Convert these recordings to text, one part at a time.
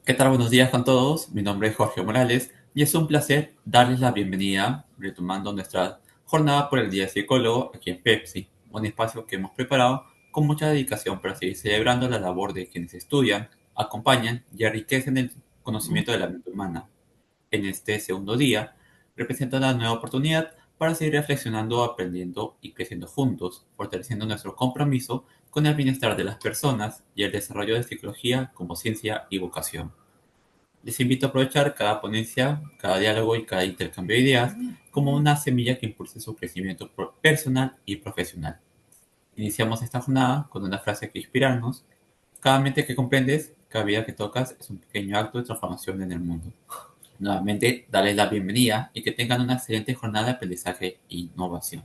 ¿Qué tal? Buenos días con todos. Mi nombre es Jorge Morales y es un placer darles la bienvenida retomando nuestra jornada por el Día del Psicólogo aquí en Pepsi, un espacio que hemos preparado con mucha dedicación para seguir celebrando la labor de quienes estudian, acompañan y enriquecen el conocimiento de la mente humana. En este segundo día representa una nueva oportunidad para seguir reflexionando, aprendiendo y creciendo juntos, fortaleciendo nuestro compromiso con el bienestar de las personas y el desarrollo de psicología como ciencia y vocación. Les invito a aprovechar cada ponencia, cada diálogo y cada intercambio de ideas como una semilla que impulse su crecimiento personal y profesional. Iniciamos esta jornada con una frase que inspirarnos: cada mente que comprendes, cada vida que tocas es un pequeño acto de transformación en el mundo. Nuevamente, darles la bienvenida y que tengan una excelente jornada de aprendizaje e innovación.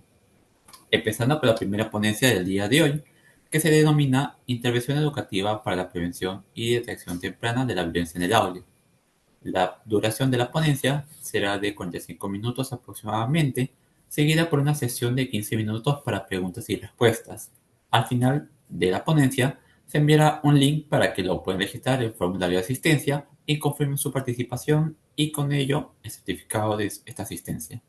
Empezando por la primera ponencia del día de hoy, que se denomina Intervención Educativa para la Prevención y Detección Temprana de la Violencia en el Aula. La duración de la ponencia será de 45 minutos aproximadamente, seguida por una sesión de 15 minutos para preguntas y respuestas. Al final de la ponencia se enviará un link para que lo puedan registrar en el formulario de asistencia y confirmen su participación y con ello el certificado de esta asistencia.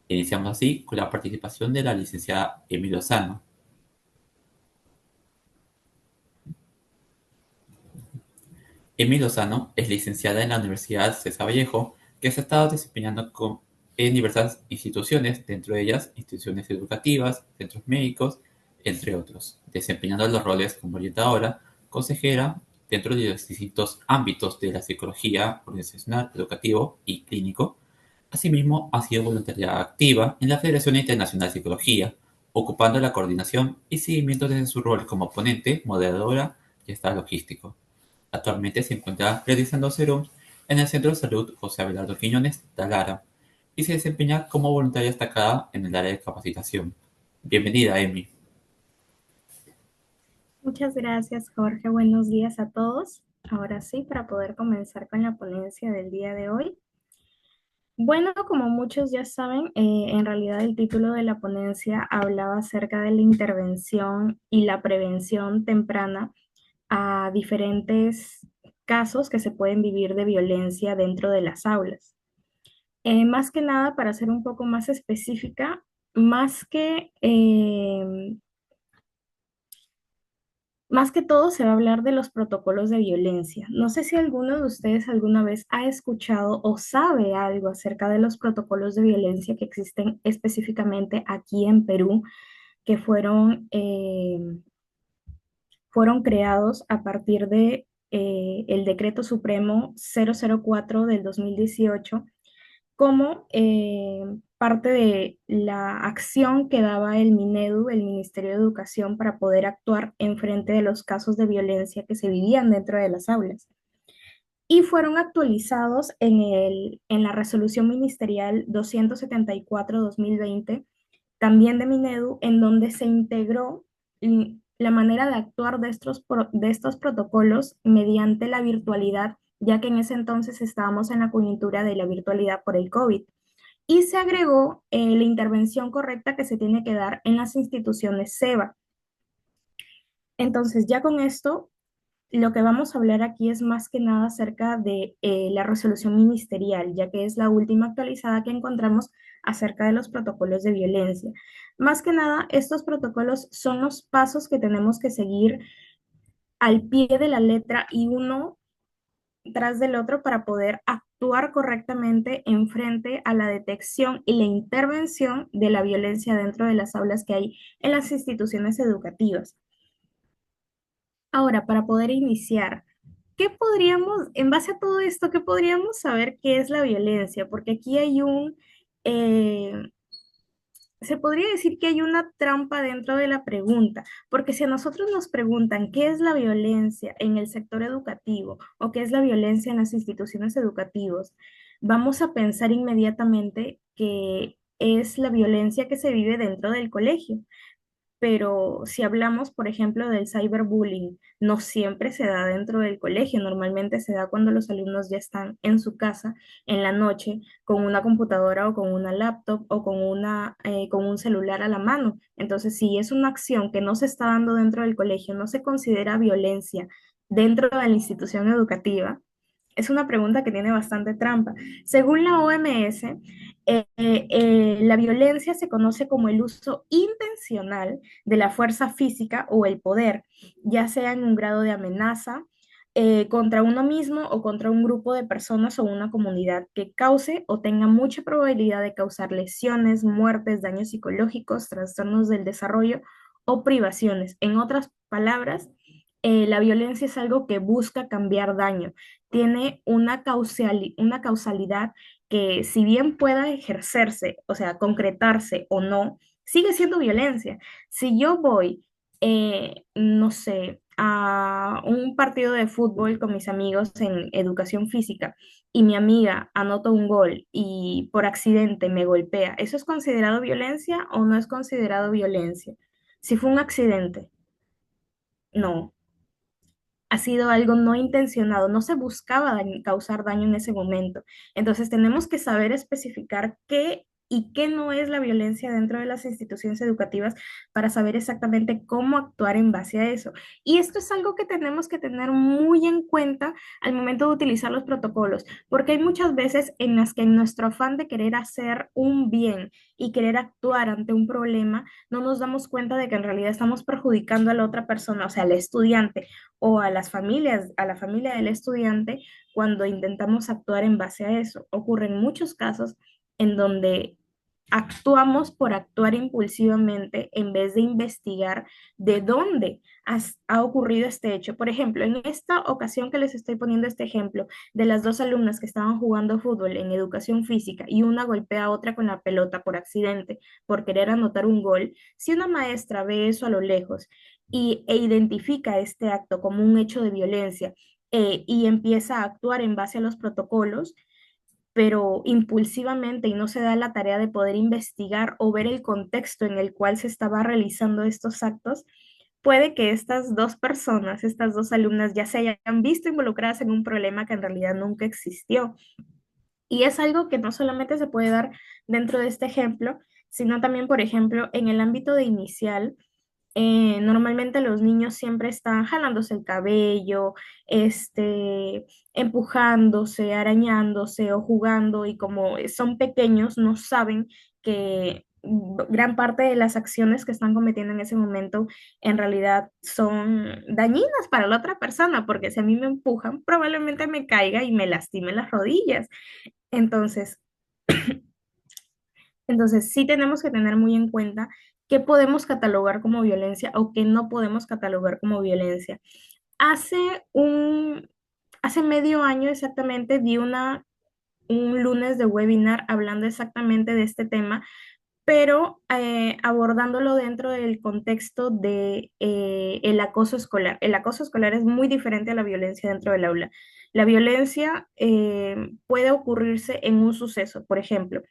Iniciamos así con la participación de la licenciada Emilio Lozano. Emilio Lozano es licenciada en la Universidad César Vallejo, que se ha estado desempeñando en diversas instituciones, dentro de ellas instituciones educativas, centros médicos, entre otros, desempeñando los roles como orientadora, consejera, dentro de los distintos ámbitos de la psicología organizacional, educativo y clínico. Asimismo, ha sido voluntaria activa en la Federación Internacional de Psicología, ocupando la coordinación y seguimiento desde su rol como ponente, moderadora y staff logístico. Actualmente se encuentra realizando serums en el Centro de Salud José Abelardo Quiñones, Talara, y se desempeña como voluntaria destacada en el área de capacitación. Bienvenida, Emi. Muchas gracias, Jorge. Buenos días a todos. Ahora sí, para poder comenzar con la ponencia del día de hoy. Bueno, como muchos ya saben, en realidad el título de la ponencia hablaba acerca de la intervención y la prevención temprana a diferentes casos que se pueden vivir de violencia dentro de las aulas. Más que nada, para ser un poco más específica, más que más que todo se va a hablar de los protocolos de violencia. No sé si alguno de ustedes alguna vez ha escuchado o sabe algo acerca de los protocolos de violencia que existen específicamente aquí en Perú, que fueron creados a partir de el Decreto Supremo 004 del 2018 como parte de la acción que daba el MINEDU, el Ministerio de Educación, para poder actuar en frente de los casos de violencia que se vivían dentro de las aulas. Y fueron actualizados en la resolución ministerial 274-2020, también de MINEDU, en donde se integró la manera de actuar de estos protocolos mediante la virtualidad, ya que en ese entonces estábamos en la coyuntura de la virtualidad por el COVID. Y se agregó la intervención correcta que se tiene que dar en las instituciones SEBA. Entonces, ya con esto, lo que vamos a hablar aquí es más que nada acerca de la resolución ministerial, ya que es la última actualizada que encontramos acerca de los protocolos de violencia. Más que nada, estos protocolos son los pasos que tenemos que seguir al pie de la letra y uno tras del otro para poder actuar correctamente en frente a la detección y la intervención de la violencia dentro de las aulas que hay en las instituciones educativas. Ahora, para poder iniciar, en base a todo esto, qué podríamos saber qué es la violencia? Porque aquí eh, se podría decir que hay una trampa dentro de la pregunta, porque si a nosotros nos preguntan qué es la violencia en el sector educativo o qué es la violencia en las instituciones educativas, vamos a pensar inmediatamente que es la violencia que se vive dentro del colegio. Pero si hablamos, por ejemplo, del cyberbullying, no siempre se da dentro del colegio, normalmente se da cuando los alumnos ya están en su casa en la noche con una computadora o con una laptop o con un celular a la mano. Entonces, si es una acción que no se está dando dentro del colegio, no se considera violencia dentro de la institución educativa? Es una pregunta que tiene bastante trampa. Según la OMS, la violencia se conoce como el uso intencional de la fuerza física o el poder, ya sea en un grado de amenaza contra uno mismo o contra un grupo de personas o una comunidad que cause o tenga mucha probabilidad de causar lesiones, muertes, daños psicológicos, trastornos del desarrollo o privaciones. En otras palabras, la violencia es algo que busca cambiar daño, tiene una causalidad que si bien pueda ejercerse, o sea, concretarse o no, sigue siendo violencia. Si yo voy, no sé, a un partido de fútbol con mis amigos en educación física y mi amiga anota un gol y por accidente me golpea, ¿eso es considerado violencia o no es considerado violencia? Si fue un accidente, no, ha sido algo no intencionado, no se buscaba causar daño en ese momento. Entonces tenemos que saber especificar qué y qué no es la violencia dentro de las instituciones educativas para saber exactamente cómo actuar en base a eso. Y esto es algo que tenemos que tener muy en cuenta al momento de utilizar los protocolos, porque hay muchas veces en las que en nuestro afán de querer hacer un bien y querer actuar ante un problema, no nos damos cuenta de que en realidad estamos perjudicando a la otra persona, o sea, al estudiante o a las familias, a la familia del estudiante, cuando intentamos actuar en base a eso. Ocurren muchos casos en donde actuamos por actuar impulsivamente en vez de investigar de dónde ha ocurrido este hecho. Por ejemplo, en esta ocasión que les estoy poniendo este ejemplo de las dos alumnas que estaban jugando fútbol en educación física y una golpea a otra con la pelota por accidente, por querer anotar un gol, si una maestra ve eso a lo lejos e identifica este acto como un hecho de violencia y empieza a actuar en base a los protocolos, pero impulsivamente y no se da la tarea de poder investigar o ver el contexto en el cual se estaba realizando estos actos, puede que estas dos personas, estas dos alumnas ya se hayan visto involucradas en un problema que en realidad nunca existió. Y es algo que no solamente se puede dar dentro de este ejemplo, sino también, por ejemplo, en el ámbito de inicial. Normalmente los niños siempre están jalándose el cabello, empujándose, arañándose o jugando y como son pequeños no saben que gran parte de las acciones que están cometiendo en ese momento en realidad son dañinas para la otra persona, porque si a mí me empujan, probablemente me caiga y me lastime las rodillas. Entonces, entonces, sí tenemos que tener muy en cuenta qué podemos catalogar como violencia o qué no podemos catalogar como violencia. Hace un, hace medio año exactamente di un lunes de webinar hablando exactamente de este tema, pero abordándolo dentro del contexto de el acoso escolar. El acoso escolar es muy diferente a la violencia dentro del aula. La violencia puede ocurrirse en un suceso, por ejemplo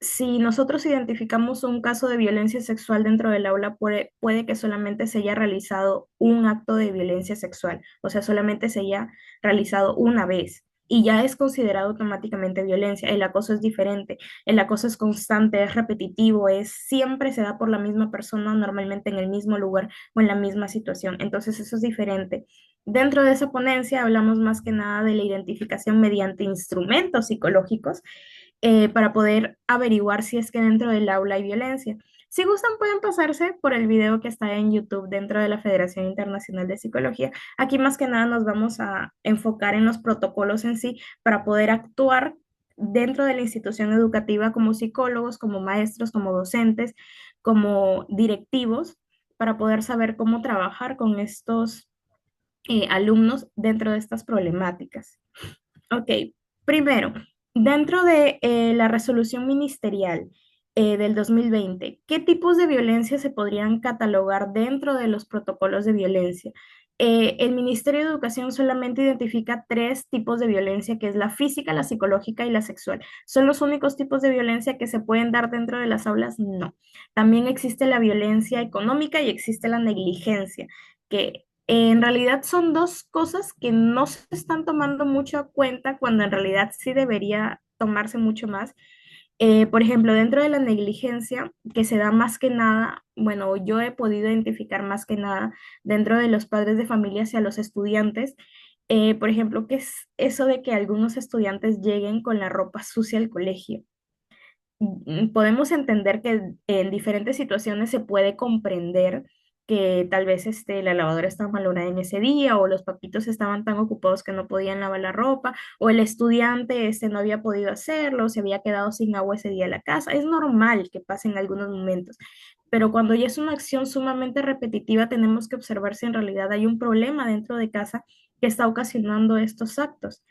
si nosotros identificamos un caso de violencia sexual dentro del aula, puede que solamente se haya realizado un acto de violencia sexual, o sea, solamente se haya realizado una vez y ya es considerado automáticamente violencia. El acoso es diferente, el acoso es constante, es repetitivo, siempre se da por la misma persona, normalmente en el mismo lugar o en la misma situación. Entonces, eso es diferente. Dentro de esa ponencia hablamos más que nada de la identificación mediante instrumentos psicológicos para poder averiguar si es que dentro del aula hay violencia. Si gustan, pueden pasarse por el video que está en YouTube dentro de la Federación Internacional de Psicología. Aquí más que nada nos vamos a enfocar en los protocolos en sí para poder actuar dentro de la institución educativa como psicólogos, como maestros, como docentes, como directivos, para poder saber cómo trabajar con estos alumnos dentro de estas problemáticas. Ok, primero, dentro de la resolución ministerial del 2020, ¿qué tipos de violencia se podrían catalogar dentro de los protocolos de violencia? El Ministerio de Educación solamente identifica tres tipos de violencia, que es la física, la psicológica y la sexual. ¿Son los únicos tipos de violencia que se pueden dar dentro de las aulas? No. También existe la violencia económica y existe la negligencia, que en realidad son dos cosas que no se están tomando mucho a cuenta cuando en realidad sí debería tomarse mucho más. Por ejemplo, dentro de la negligencia, que se da más que nada, bueno, yo he podido identificar más que nada dentro de los padres de familia hacia los estudiantes, por ejemplo, que es eso de que algunos estudiantes lleguen con la ropa sucia al colegio. Podemos entender que en diferentes situaciones se puede comprender que tal vez la lavadora estaba malograda en ese día o los papitos estaban tan ocupados que no podían lavar la ropa o el estudiante no había podido hacerlo, se había quedado sin agua ese día en la casa. Es normal que pase en algunos momentos, pero cuando ya es una acción sumamente repetitiva tenemos que observar si en realidad hay un problema dentro de casa que está ocasionando estos actos.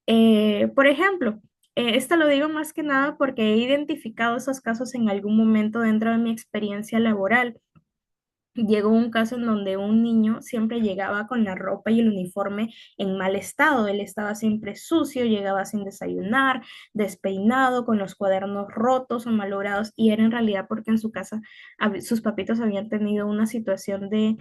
Por ejemplo, esto lo digo más que nada porque he identificado esos casos en algún momento dentro de mi experiencia laboral. Llegó un caso en donde un niño siempre llegaba con la ropa y el uniforme en mal estado. Él estaba siempre sucio, llegaba sin desayunar, despeinado, con los cuadernos rotos o malogrados, y era en realidad porque en su casa sus papitos habían tenido una situación de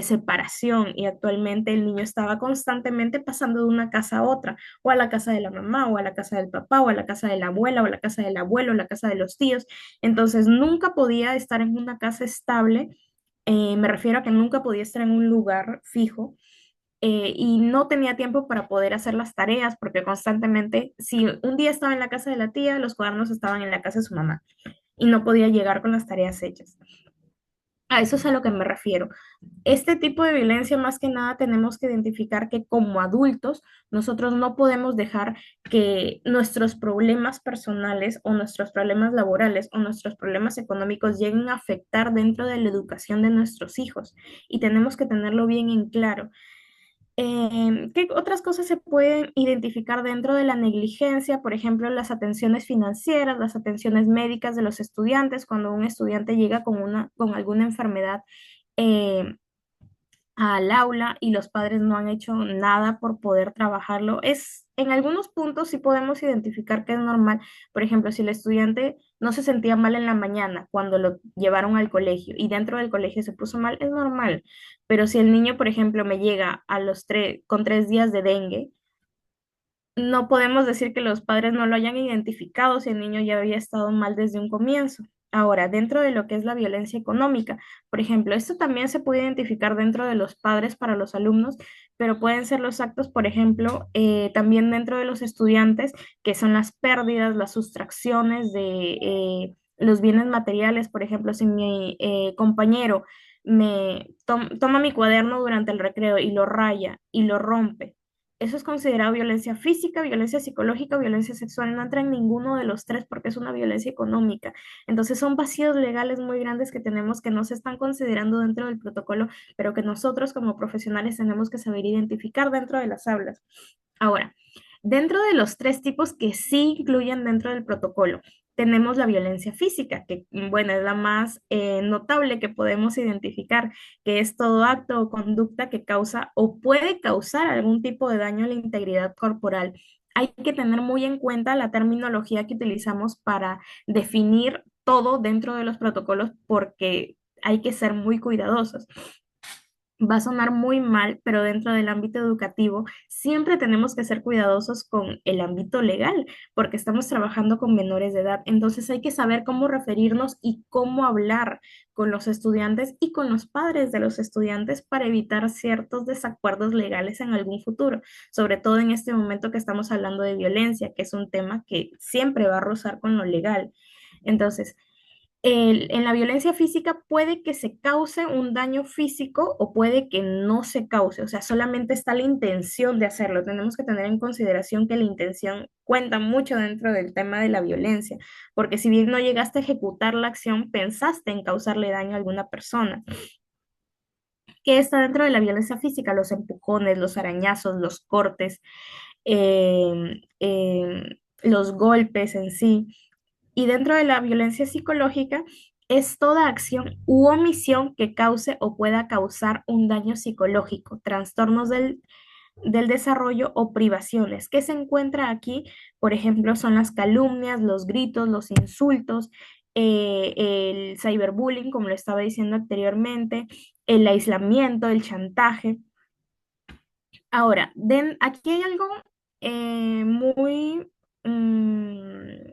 separación y actualmente el niño estaba constantemente pasando de una casa a otra, o a la casa de la mamá, o a la casa del papá, o a la casa de la abuela, o a la casa del abuelo, o a la casa de los tíos. Entonces nunca podía estar en una casa estable. Me refiero a que nunca podía estar en un lugar fijo, y no tenía tiempo para poder hacer las tareas porque constantemente, si un día estaba en la casa de la tía, los cuadernos estaban en la casa de su mamá y no podía llegar con las tareas hechas. A eso es a lo que me refiero. Este tipo de violencia, más que nada, tenemos que identificar que como adultos nosotros no podemos dejar que nuestros problemas personales o nuestros problemas laborales o nuestros problemas económicos lleguen a afectar dentro de la educación de nuestros hijos, y tenemos que tenerlo bien en claro. ¿Qué otras cosas se pueden identificar dentro de la negligencia? Por ejemplo, las atenciones financieras, las atenciones médicas de los estudiantes, cuando un estudiante llega con alguna enfermedad eh, al aula y los padres no han hecho nada por poder trabajarlo. En algunos puntos sí podemos identificar que es normal. Por ejemplo, si el estudiante no se sentía mal en la mañana cuando lo llevaron al colegio y dentro del colegio se puso mal, es normal. Pero si el niño, por ejemplo, me llega con 3 días de dengue, no podemos decir que los padres no lo hayan identificado si el niño ya había estado mal desde un comienzo. Ahora, dentro de lo que es la violencia económica, por ejemplo, esto también se puede identificar dentro de los padres para los alumnos, pero pueden ser los actos, por ejemplo, también dentro de los estudiantes, que son las pérdidas, las sustracciones de los bienes materiales. Por ejemplo, si mi compañero toma mi cuaderno durante el recreo y lo raya y lo rompe, eso es considerado violencia física, violencia psicológica, violencia sexual. No entra en ninguno de los tres porque es una violencia económica. Entonces son vacíos legales muy grandes que tenemos, que no se están considerando dentro del protocolo, pero que nosotros como profesionales tenemos que saber identificar dentro de las aulas. Ahora, dentro de los tres tipos que sí incluyen dentro del protocolo, tenemos la violencia física, que bueno, es la más notable que podemos identificar, que es todo acto o conducta que causa o puede causar algún tipo de daño a la integridad corporal. Hay que tener muy en cuenta la terminología que utilizamos para definir todo dentro de los protocolos, porque hay que ser muy cuidadosos. Va a sonar muy mal, pero dentro del ámbito educativo siempre tenemos que ser cuidadosos con el ámbito legal, porque estamos trabajando con menores de edad. Entonces hay que saber cómo referirnos y cómo hablar con los estudiantes y con los padres de los estudiantes para evitar ciertos desacuerdos legales en algún futuro, sobre todo en este momento que estamos hablando de violencia, que es un tema que siempre va a rozar con lo legal. Entonces, en la violencia física puede que se cause un daño físico o puede que no se cause, o sea, solamente está la intención de hacerlo. Tenemos que tener en consideración que la intención cuenta mucho dentro del tema de la violencia, porque si bien no llegaste a ejecutar la acción, pensaste en causarle daño a alguna persona. ¿Qué está dentro de la violencia física? Los empujones, los arañazos, los cortes, los golpes en sí. Y dentro de la violencia psicológica es toda acción u omisión que cause o pueda causar un daño psicológico, trastornos del desarrollo o privaciones. ¿Qué se encuentra aquí? Por ejemplo, son las calumnias, los gritos, los insultos, el cyberbullying, como lo estaba diciendo anteriormente, el aislamiento, el chantaje. Ahora, aquí hay algo muy... mm,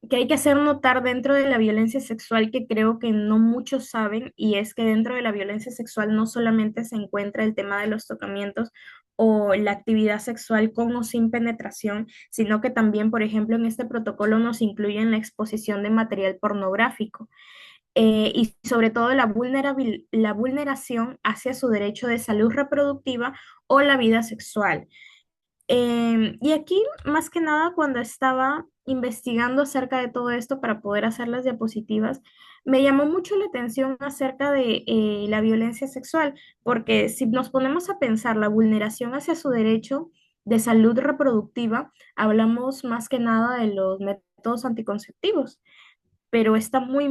que hay que hacer notar dentro de la violencia sexual que creo que no muchos saben, y es que dentro de la violencia sexual no solamente se encuentra el tema de los tocamientos o la actividad sexual con o sin penetración, sino que también, por ejemplo, en este protocolo nos incluyen la exposición de material pornográfico, y sobre todo la vulneración hacia su derecho de salud reproductiva o la vida sexual. Y aquí, más que nada, cuando estaba investigando acerca de todo esto para poder hacer las diapositivas, me llamó mucho la atención acerca de la violencia sexual, porque si nos ponemos a pensar la vulneración hacia su derecho de salud reproductiva, hablamos más que nada de los métodos anticonceptivos, pero está muy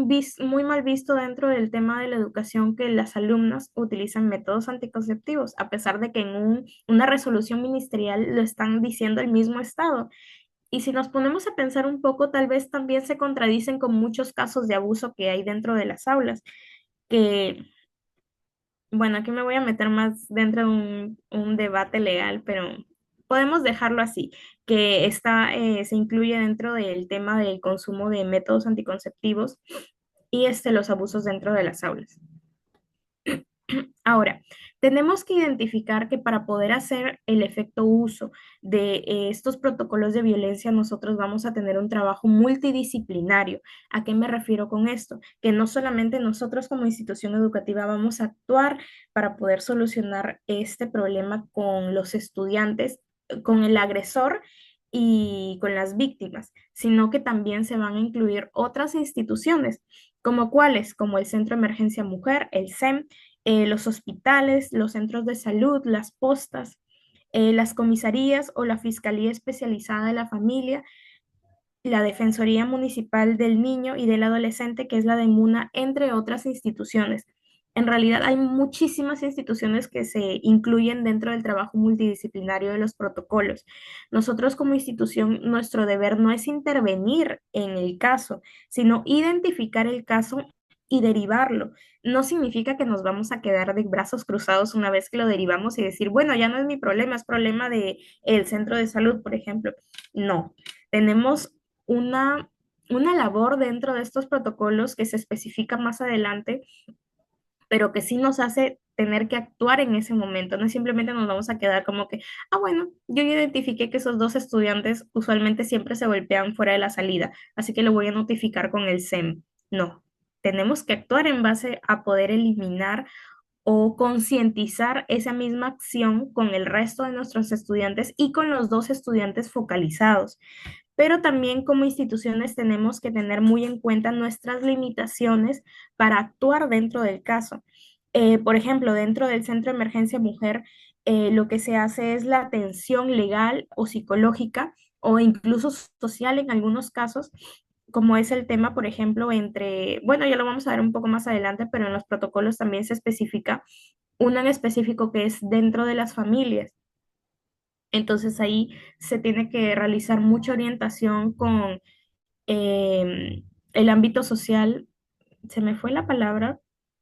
mal visto dentro del tema de la educación que las alumnas utilizan métodos anticonceptivos, a pesar de que en una resolución ministerial lo están diciendo el mismo Estado. Y si nos ponemos a pensar un poco, tal vez también se contradicen con muchos casos de abuso que hay dentro de las aulas, que, bueno, aquí me voy a meter más dentro de un debate legal, pero podemos dejarlo así, que se incluye dentro del tema del consumo de métodos anticonceptivos y los abusos dentro de las aulas. Ahora, tenemos que identificar que para poder hacer el efecto uso de estos protocolos de violencia, nosotros vamos a tener un trabajo multidisciplinario. ¿A qué me refiero con esto? Que no solamente nosotros como institución educativa vamos a actuar para poder solucionar este problema con los estudiantes, con el agresor y con las víctimas, sino que también se van a incluir otras instituciones, como cuáles, como el Centro de Emergencia Mujer, el CEM, los hospitales, los centros de salud, las postas, las comisarías o la Fiscalía Especializada de la Familia, la Defensoría Municipal del Niño y del Adolescente, que es la de MUNA, entre otras instituciones. En realidad hay muchísimas instituciones que se incluyen dentro del trabajo multidisciplinario de los protocolos. Nosotros como institución, nuestro deber no es intervenir en el caso, sino identificar el caso y derivarlo. No significa que nos vamos a quedar de brazos cruzados una vez que lo derivamos y decir, bueno, ya no es mi problema, es problema de el centro de salud, por ejemplo. No, tenemos una, una labor dentro de estos protocolos que se especifica más adelante, pero que sí nos hace tener que actuar en ese momento. No simplemente nos vamos a quedar como que, ah, bueno, yo identifiqué que esos dos estudiantes usualmente siempre se golpean fuera de la salida, así que lo voy a notificar con el SEM. No, tenemos que actuar en base a poder eliminar o concientizar esa misma acción con el resto de nuestros estudiantes y con los dos estudiantes focalizados. Pero también como instituciones tenemos que tener muy en cuenta nuestras limitaciones para actuar dentro del caso. Por ejemplo, dentro del Centro de Emergencia Mujer, lo que se hace es la atención legal o psicológica o incluso social en algunos casos, como es el tema, por ejemplo, bueno, ya lo vamos a ver un poco más adelante, pero en los protocolos también se especifica uno en específico que es dentro de las familias. Entonces ahí se tiene que realizar mucha orientación con el ámbito social, se me fue la palabra,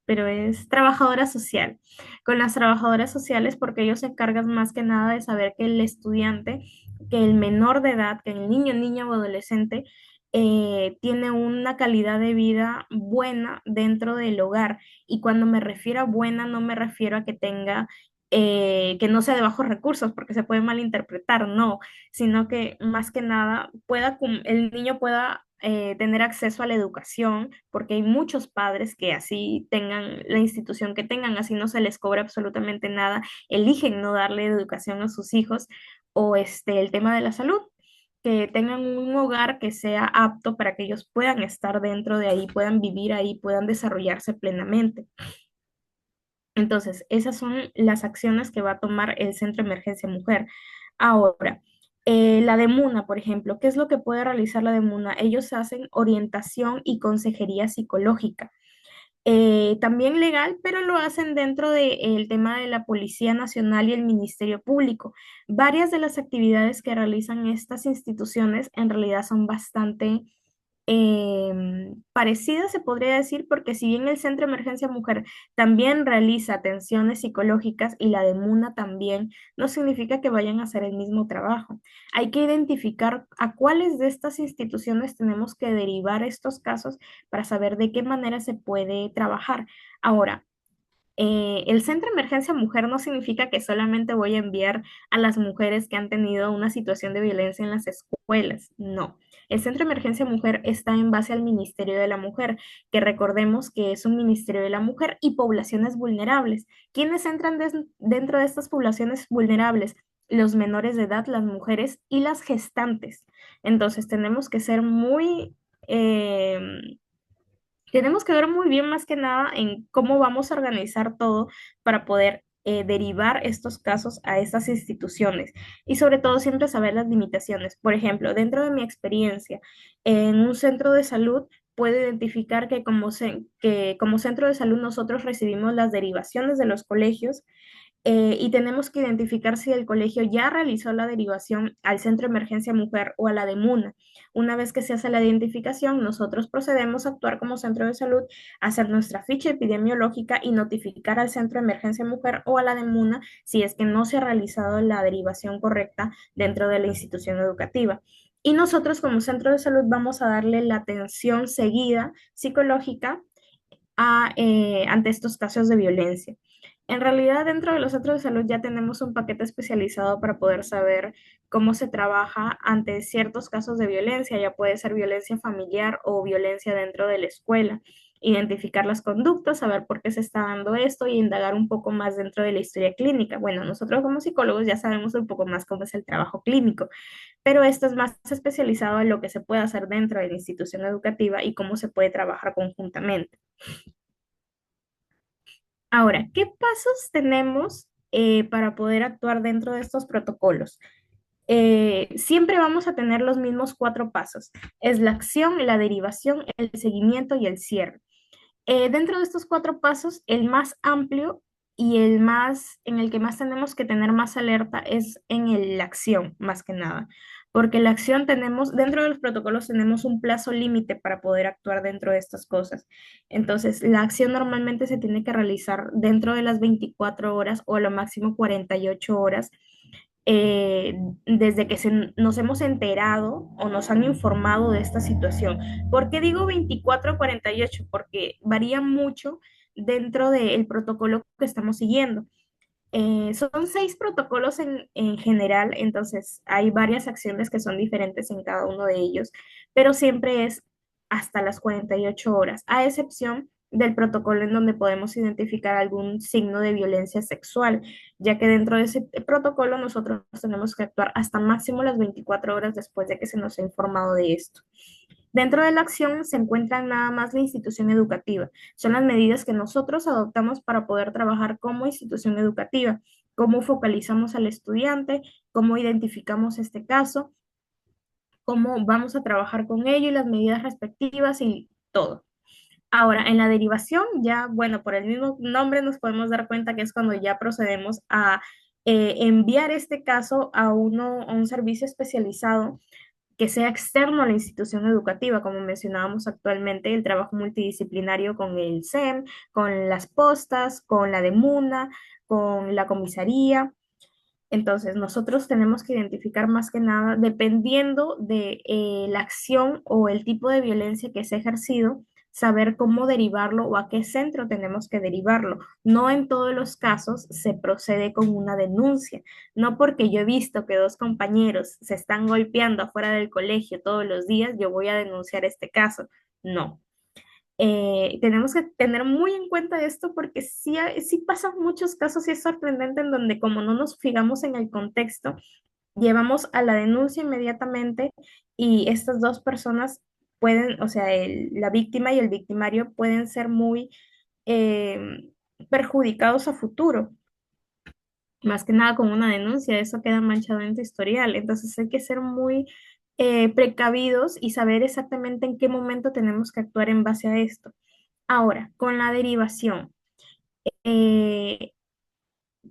pero es trabajadora social, con las trabajadoras sociales porque ellos se encargan más que nada de saber que el estudiante, que el menor de edad, que el niño, niña o adolescente tiene una calidad de vida buena dentro del hogar. Y cuando me refiero a buena, no me refiero a que tenga, que no sea de bajos recursos, porque se puede malinterpretar, no, sino que más que nada el niño pueda tener acceso a la educación, porque hay muchos padres que así tengan la institución que tengan, así no se les cobra absolutamente nada, eligen no darle educación a sus hijos, o el tema de la salud, que tengan un hogar que sea apto para que ellos puedan estar dentro de ahí, puedan vivir ahí, puedan desarrollarse plenamente. Entonces, esas son las acciones que va a tomar el Centro de Emergencia Mujer. Ahora, la de MUNA, por ejemplo, ¿qué es lo que puede realizar la de MUNA? Ellos hacen orientación y consejería psicológica. También legal, pero lo hacen dentro del tema de la Policía Nacional y el Ministerio Público. Varias de las actividades que realizan estas instituciones en realidad son bastante parecida, se podría decir, porque si bien el Centro de Emergencia Mujer también realiza atenciones psicológicas y la de MUNA también, no significa que vayan a hacer el mismo trabajo. Hay que identificar a cuáles de estas instituciones tenemos que derivar estos casos para saber de qué manera se puede trabajar. Ahora, el Centro de Emergencia Mujer no significa que solamente voy a enviar a las mujeres que han tenido una situación de violencia en las escuelas. No. El Centro de Emergencia Mujer está en base al Ministerio de la Mujer, que recordemos que es un Ministerio de la Mujer y poblaciones vulnerables. ¿Quiénes entran dentro de estas poblaciones vulnerables? Los menores de edad, las mujeres y las gestantes. Entonces tenemos que ser muy... tenemos que ver muy bien más que nada en cómo vamos a organizar todo para poder derivar estos casos a estas instituciones y sobre todo siempre saber las limitaciones. Por ejemplo, dentro de mi experiencia en un centro de salud, puedo identificar que como centro de salud nosotros recibimos las derivaciones de los colegios y tenemos que identificar si el colegio ya realizó la derivación al Centro de Emergencia Mujer o a la de MUNA. Una vez que se hace la identificación, nosotros procedemos a actuar como centro de salud, hacer nuestra ficha epidemiológica y notificar al Centro de Emergencia Mujer o a la de MUNA si es que no se ha realizado la derivación correcta dentro de la institución educativa. Y nosotros como centro de salud vamos a darle la atención seguida psicológica ante estos casos de violencia. En realidad, dentro de los centros de salud ya tenemos un paquete especializado para poder saber cómo se trabaja ante ciertos casos de violencia, ya puede ser violencia familiar o violencia dentro de la escuela. Identificar las conductas, saber por qué se está dando esto y indagar un poco más dentro de la historia clínica. Bueno, nosotros como psicólogos ya sabemos un poco más cómo es el trabajo clínico, pero esto es más especializado en lo que se puede hacer dentro de la institución educativa y cómo se puede trabajar conjuntamente. Ahora, ¿qué pasos tenemos para poder actuar dentro de estos protocolos? Siempre vamos a tener los mismos cuatro pasos. Es la acción, la derivación, el seguimiento y el cierre. Dentro de estos cuatro pasos, el más amplio y el más en el que más tenemos que tener más alerta es en la acción, más que nada, porque la acción tenemos, dentro de los protocolos tenemos un plazo límite para poder actuar dentro de estas cosas. Entonces, la acción normalmente se tiene que realizar dentro de las 24 horas o a lo máximo 48 horas desde que nos hemos enterado o nos han informado de esta situación. ¿Por qué digo 24 o 48? Porque varía mucho dentro del protocolo que estamos siguiendo. Son seis protocolos en general, entonces hay varias acciones que son diferentes en cada uno de ellos, pero siempre es hasta las 48 horas, a excepción del protocolo en donde podemos identificar algún signo de violencia sexual, ya que dentro de ese protocolo nosotros tenemos que actuar hasta máximo las 24 horas después de que se nos ha informado de esto. Dentro de la acción se encuentra nada más la institución educativa. Son las medidas que nosotros adoptamos para poder trabajar como institución educativa, cómo focalizamos al estudiante, cómo identificamos este caso, cómo vamos a trabajar con ello y las medidas respectivas y todo. Ahora, en la derivación, ya, bueno, por el mismo nombre nos podemos dar cuenta que es cuando ya procedemos a enviar este caso a un servicio especializado que sea externo a la institución educativa, como mencionábamos actualmente, el trabajo multidisciplinario con el SEM, con las postas, con la de MUNA, con la comisaría. Entonces, nosotros tenemos que identificar más que nada, dependiendo de la acción o el tipo de violencia que se ha ejercido, saber cómo derivarlo o a qué centro tenemos que derivarlo. No en todos los casos se procede con una denuncia. No porque yo he visto que dos compañeros se están golpeando afuera del colegio todos los días, yo voy a denunciar este caso. No, tenemos que tener muy en cuenta esto porque sí pasan muchos casos y es sorprendente en donde como no nos fijamos en el contexto, llevamos a la denuncia inmediatamente y estas dos personas pueden, o sea, la víctima y el victimario pueden ser muy eh, perjudicados a futuro. Más que nada con una denuncia, eso queda manchado en tu historial. Entonces hay que ser muy precavidos y saber exactamente en qué momento tenemos que actuar en base a esto. Ahora, con la derivación, eh,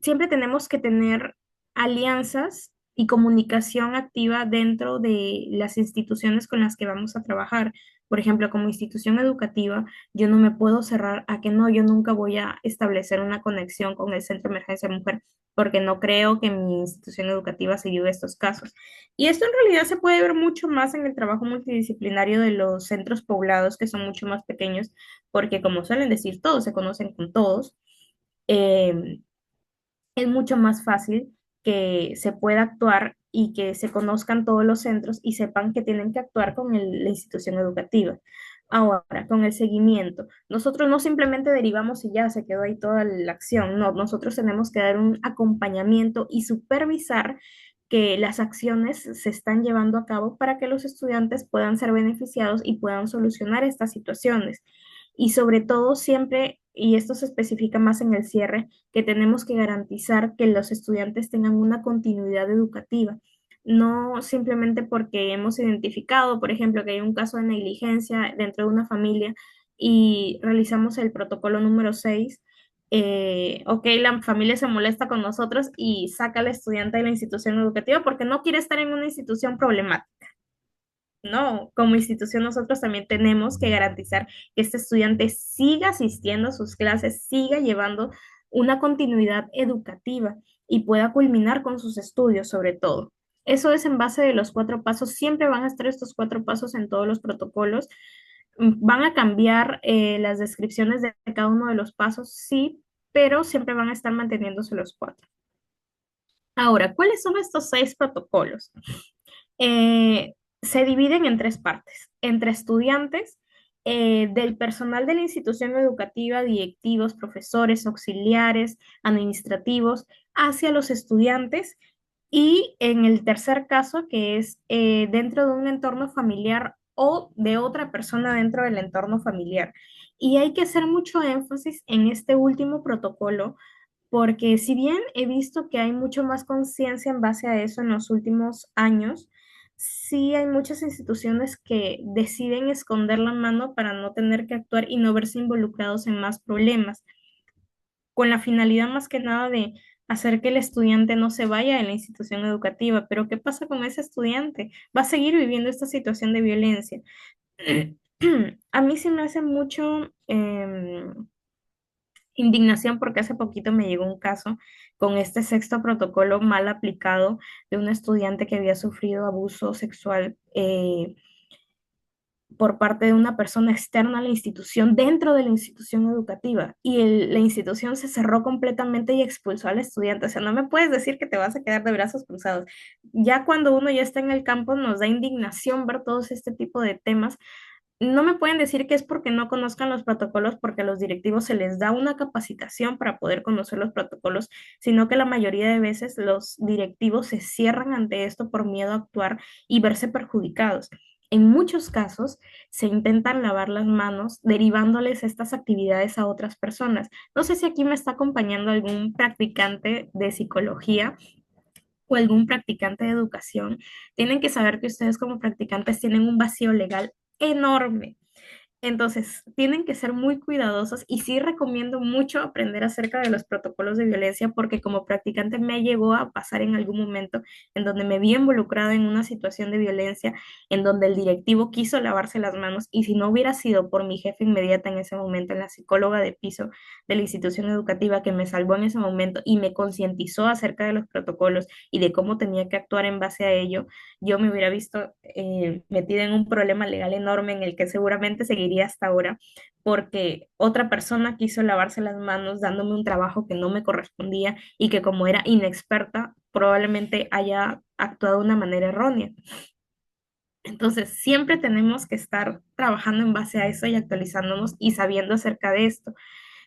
siempre tenemos que tener alianzas y comunicación activa dentro de las instituciones con las que vamos a trabajar. Por ejemplo, como institución educativa, yo no me puedo cerrar a que no, yo nunca voy a establecer una conexión con el Centro de Emergencia Mujer, porque no creo que mi institución educativa se lleve estos casos. Y esto en realidad se puede ver mucho más en el trabajo multidisciplinario de los centros poblados, que son mucho más pequeños, porque como suelen decir, todos se conocen con todos. eh, es mucho más fácil que se pueda actuar y que se conozcan todos los centros y sepan que tienen que actuar con la institución educativa. Ahora, con el seguimiento, nosotros no simplemente derivamos y ya se quedó ahí toda la acción, no, nosotros tenemos que dar un acompañamiento y supervisar que las acciones se están llevando a cabo para que los estudiantes puedan ser beneficiados y puedan solucionar estas situaciones. Y sobre todo siempre, y esto se especifica más en el cierre, que tenemos que garantizar que los estudiantes tengan una continuidad educativa, no simplemente porque hemos identificado, por ejemplo, que hay un caso de negligencia dentro de una familia y realizamos el protocolo número 6. Ok, la familia se molesta con nosotros y saca al estudiante de la institución educativa porque no quiere estar en una institución problemática. No, como institución nosotros también tenemos que garantizar que este estudiante siga asistiendo a sus clases, siga llevando una continuidad educativa y pueda culminar con sus estudios sobre todo. Eso es en base de los 4 pasos. Siempre van a estar estos 4 pasos en todos los protocolos. Van a cambiar las descripciones de cada uno de los pasos, sí, pero siempre van a estar manteniéndose los 4. Ahora, ¿cuáles son estos 6 protocolos? Se dividen en 3 partes, entre estudiantes, del personal de la institución educativa, directivos, profesores, auxiliares, administrativos, hacia los estudiantes y en el tercer caso, que es dentro de un entorno familiar o de otra persona dentro del entorno familiar. Y hay que hacer mucho énfasis en este último protocolo porque si bien he visto que hay mucho más conciencia en base a eso en los últimos años, sí hay muchas instituciones que deciden esconder la mano para no tener que actuar y no verse involucrados en más problemas, con la finalidad más que nada de hacer que el estudiante no se vaya de la institución educativa. Pero ¿qué pasa con ese estudiante? Va a seguir viviendo esta situación de violencia. A mí sí me hace mucho indignación porque hace poquito me llegó un caso con este 6.º protocolo mal aplicado de un estudiante que había sufrido abuso sexual por parte de una persona externa a la institución dentro de la institución educativa y la institución se cerró completamente y expulsó al estudiante. O sea, no me puedes decir que te vas a quedar de brazos cruzados. Ya cuando uno ya está en el campo nos da indignación ver todos este tipo de temas. No me pueden decir que es porque no conozcan los protocolos, porque a los directivos se les da una capacitación para poder conocer los protocolos, sino que la mayoría de veces los directivos se cierran ante esto por miedo a actuar y verse perjudicados. En muchos casos se intentan lavar las manos derivándoles estas actividades a otras personas. No sé si aquí me está acompañando algún practicante de psicología o algún practicante de educación. Tienen que saber que ustedes como practicantes tienen un vacío legal enorme. Entonces, tienen que ser muy cuidadosos y sí recomiendo mucho aprender acerca de los protocolos de violencia porque como practicante me llegó a pasar en algún momento en donde me vi involucrada en una situación de violencia en donde el directivo quiso lavarse las manos y si no hubiera sido por mi jefe inmediata en ese momento, en la psicóloga de piso de la institución educativa que me salvó en ese momento y me concientizó acerca de los protocolos y de cómo tenía que actuar en base a ello, yo me hubiera visto metida en un problema legal enorme en el que seguramente seguiría hasta ahora, porque otra persona quiso lavarse las manos dándome un trabajo que no me correspondía y que como era inexperta, probablemente haya actuado de una manera errónea. Entonces, siempre tenemos que estar trabajando en base a eso y actualizándonos y sabiendo acerca de esto.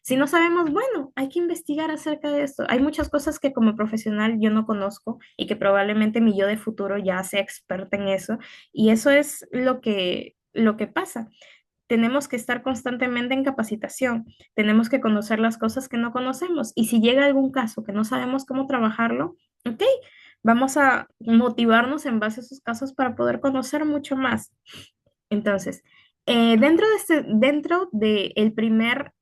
Si no sabemos, bueno, hay que investigar acerca de esto. Hay muchas cosas que como profesional yo no conozco y que probablemente mi yo de futuro ya sea experta en eso. Y eso es lo que pasa. Tenemos que estar constantemente en capacitación. Tenemos que conocer las cosas que no conocemos. Y si llega algún caso que no sabemos cómo trabajarlo, ok, vamos a motivarnos en base a esos casos para poder conocer mucho más. Entonces, Dentro de el primer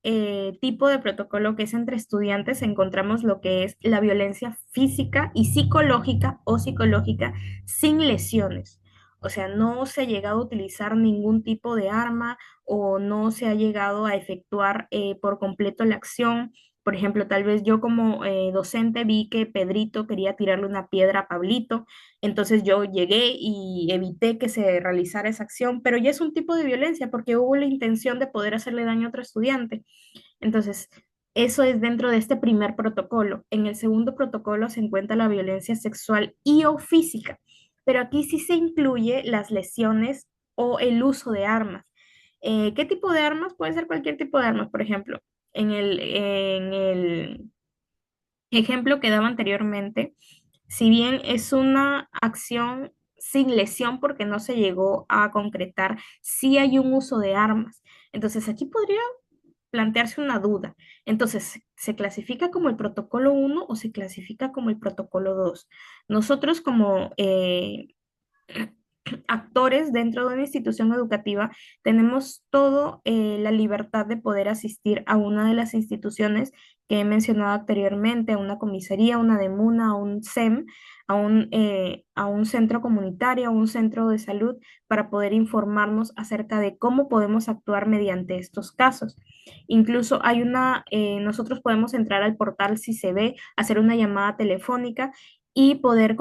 tipo de protocolo que es entre estudiantes, encontramos lo que es la violencia física y psicológica o psicológica sin lesiones. O sea, no se ha llegado a utilizar ningún tipo de arma o no se ha llegado a efectuar por completo la acción. Por ejemplo, tal vez yo como docente vi que Pedrito quería tirarle una piedra a Pablito, entonces yo llegué y evité que se realizara esa acción, pero ya es un tipo de violencia porque hubo la intención de poder hacerle daño a otro estudiante. Entonces, eso es dentro de este primer protocolo. En el segundo protocolo se encuentra la violencia sexual y o física, pero aquí sí se incluye las lesiones o el uso de armas. ¿Qué tipo de armas? Puede ser cualquier tipo de armas, por ejemplo. En el ejemplo que daba anteriormente, si bien es una acción sin lesión porque no se llegó a concretar, sí hay un uso de armas. Entonces aquí podría plantearse una duda. Entonces, ¿se clasifica como el protocolo uno o se clasifica como el protocolo 2? Nosotros como actores dentro de una institución educativa, tenemos toda la libertad de poder asistir a una de las instituciones que he mencionado anteriormente, a una comisaría, una DEMUNA, a un SEM, a un centro comunitario, a un centro de salud, para poder informarnos acerca de cómo podemos actuar mediante estos casos. Incluso nosotros podemos entrar al portal si se ve, hacer una llamada telefónica y poder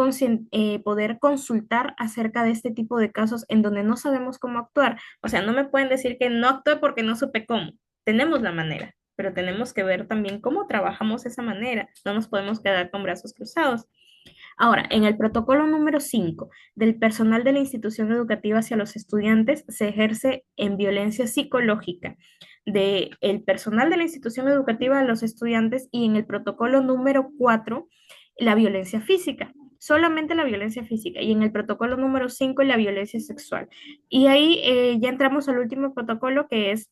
consultar acerca de este tipo de casos en donde no sabemos cómo actuar. O sea, no me pueden decir que no actué porque no supe cómo. Tenemos la manera, pero tenemos que ver también cómo trabajamos esa manera. No nos podemos quedar con brazos cruzados. Ahora, en el protocolo número 5 del personal de la institución educativa hacia los estudiantes se ejerce en violencia psicológica del personal de la institución educativa a los estudiantes y en el protocolo número 4 la violencia física. Solamente la violencia física y en el protocolo número 5 la violencia sexual. Y ahí ya entramos al último protocolo que es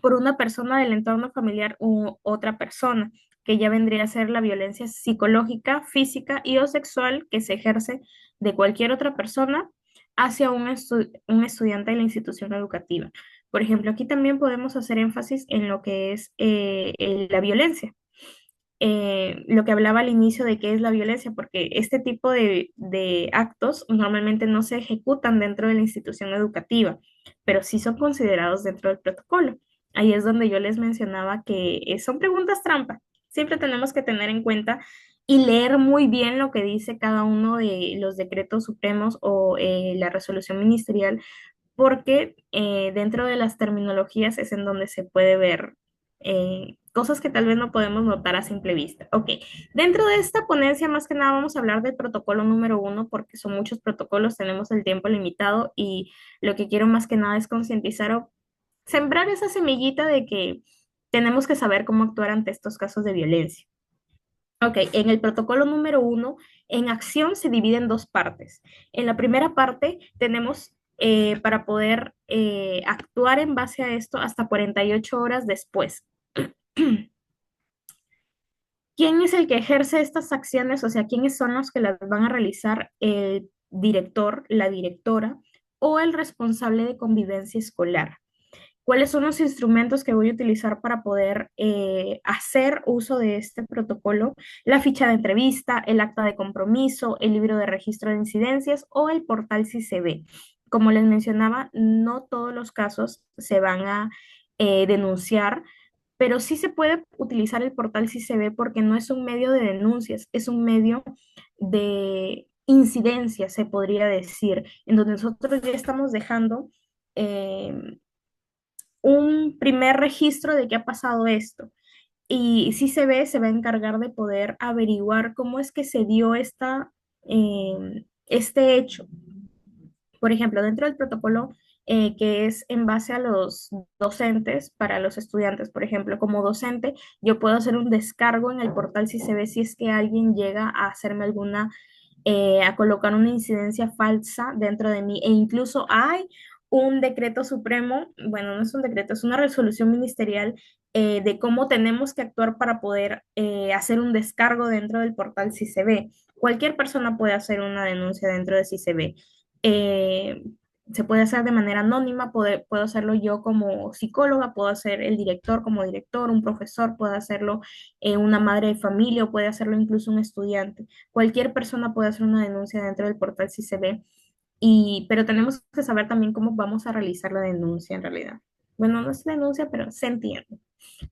por una persona del entorno familiar u otra persona, que ya vendría a ser la violencia psicológica, física y o sexual que se ejerce de cualquier otra persona hacia un estudiante de la institución educativa. Por ejemplo, aquí también podemos hacer énfasis en lo que es la violencia. Lo que hablaba al inicio de qué es la violencia, porque este tipo de actos normalmente no se ejecutan dentro de la institución educativa, pero sí son considerados dentro del protocolo. Ahí es donde yo les mencionaba que son preguntas trampa. Siempre tenemos que tener en cuenta y leer muy bien lo que dice cada uno de los decretos supremos o la resolución ministerial, porque dentro de las terminologías es en donde se puede ver cosas que tal vez no podemos notar a simple vista. Ok, dentro de esta ponencia más que nada vamos a hablar del protocolo número uno porque son muchos protocolos, tenemos el tiempo limitado y lo que quiero más que nada es concientizar o sembrar esa semillita de que tenemos que saber cómo actuar ante estos casos de violencia. Ok, en el protocolo número uno, en acción se divide en dos partes. En la primera parte tenemos para poder actuar en base a esto hasta 48 horas después. ¿Quién es el que ejerce estas acciones? O sea, ¿quiénes son los que las van a realizar? El director, la directora o el responsable de convivencia escolar. ¿Cuáles son los instrumentos que voy a utilizar para poder hacer uso de este protocolo? La ficha de entrevista, el acta de compromiso, el libro de registro de incidencias o el portal si se ve. Como les mencionaba, no todos los casos se van a denunciar, pero sí se puede utilizar el portal si se ve porque no es un medio de denuncias, es un medio de incidencia, se podría decir, en donde nosotros ya estamos dejando un primer registro de que ha pasado esto. Y si se ve, se va a encargar de poder averiguar cómo es que se dio este hecho. Por ejemplo, dentro del protocolo que es en base a los docentes para los estudiantes, por ejemplo, como docente, yo puedo hacer un descargo en el portal si se ve si es que alguien llega a hacerme a colocar una incidencia falsa dentro de mí. E incluso hay un decreto supremo, bueno, no es un decreto, es una resolución ministerial de cómo tenemos que actuar para poder hacer un descargo dentro del portal si se ve. Cualquier persona puede hacer una denuncia dentro de si se ve. se puede hacer de manera anónima, puedo hacerlo yo como psicóloga, puedo hacer el director como director, un profesor, puede hacerlo una madre de familia o puede hacerlo incluso un estudiante. Cualquier persona puede hacer una denuncia dentro del portal si se ve, pero tenemos que saber también cómo vamos a realizar la denuncia en realidad. Bueno, no es denuncia, pero se entiende.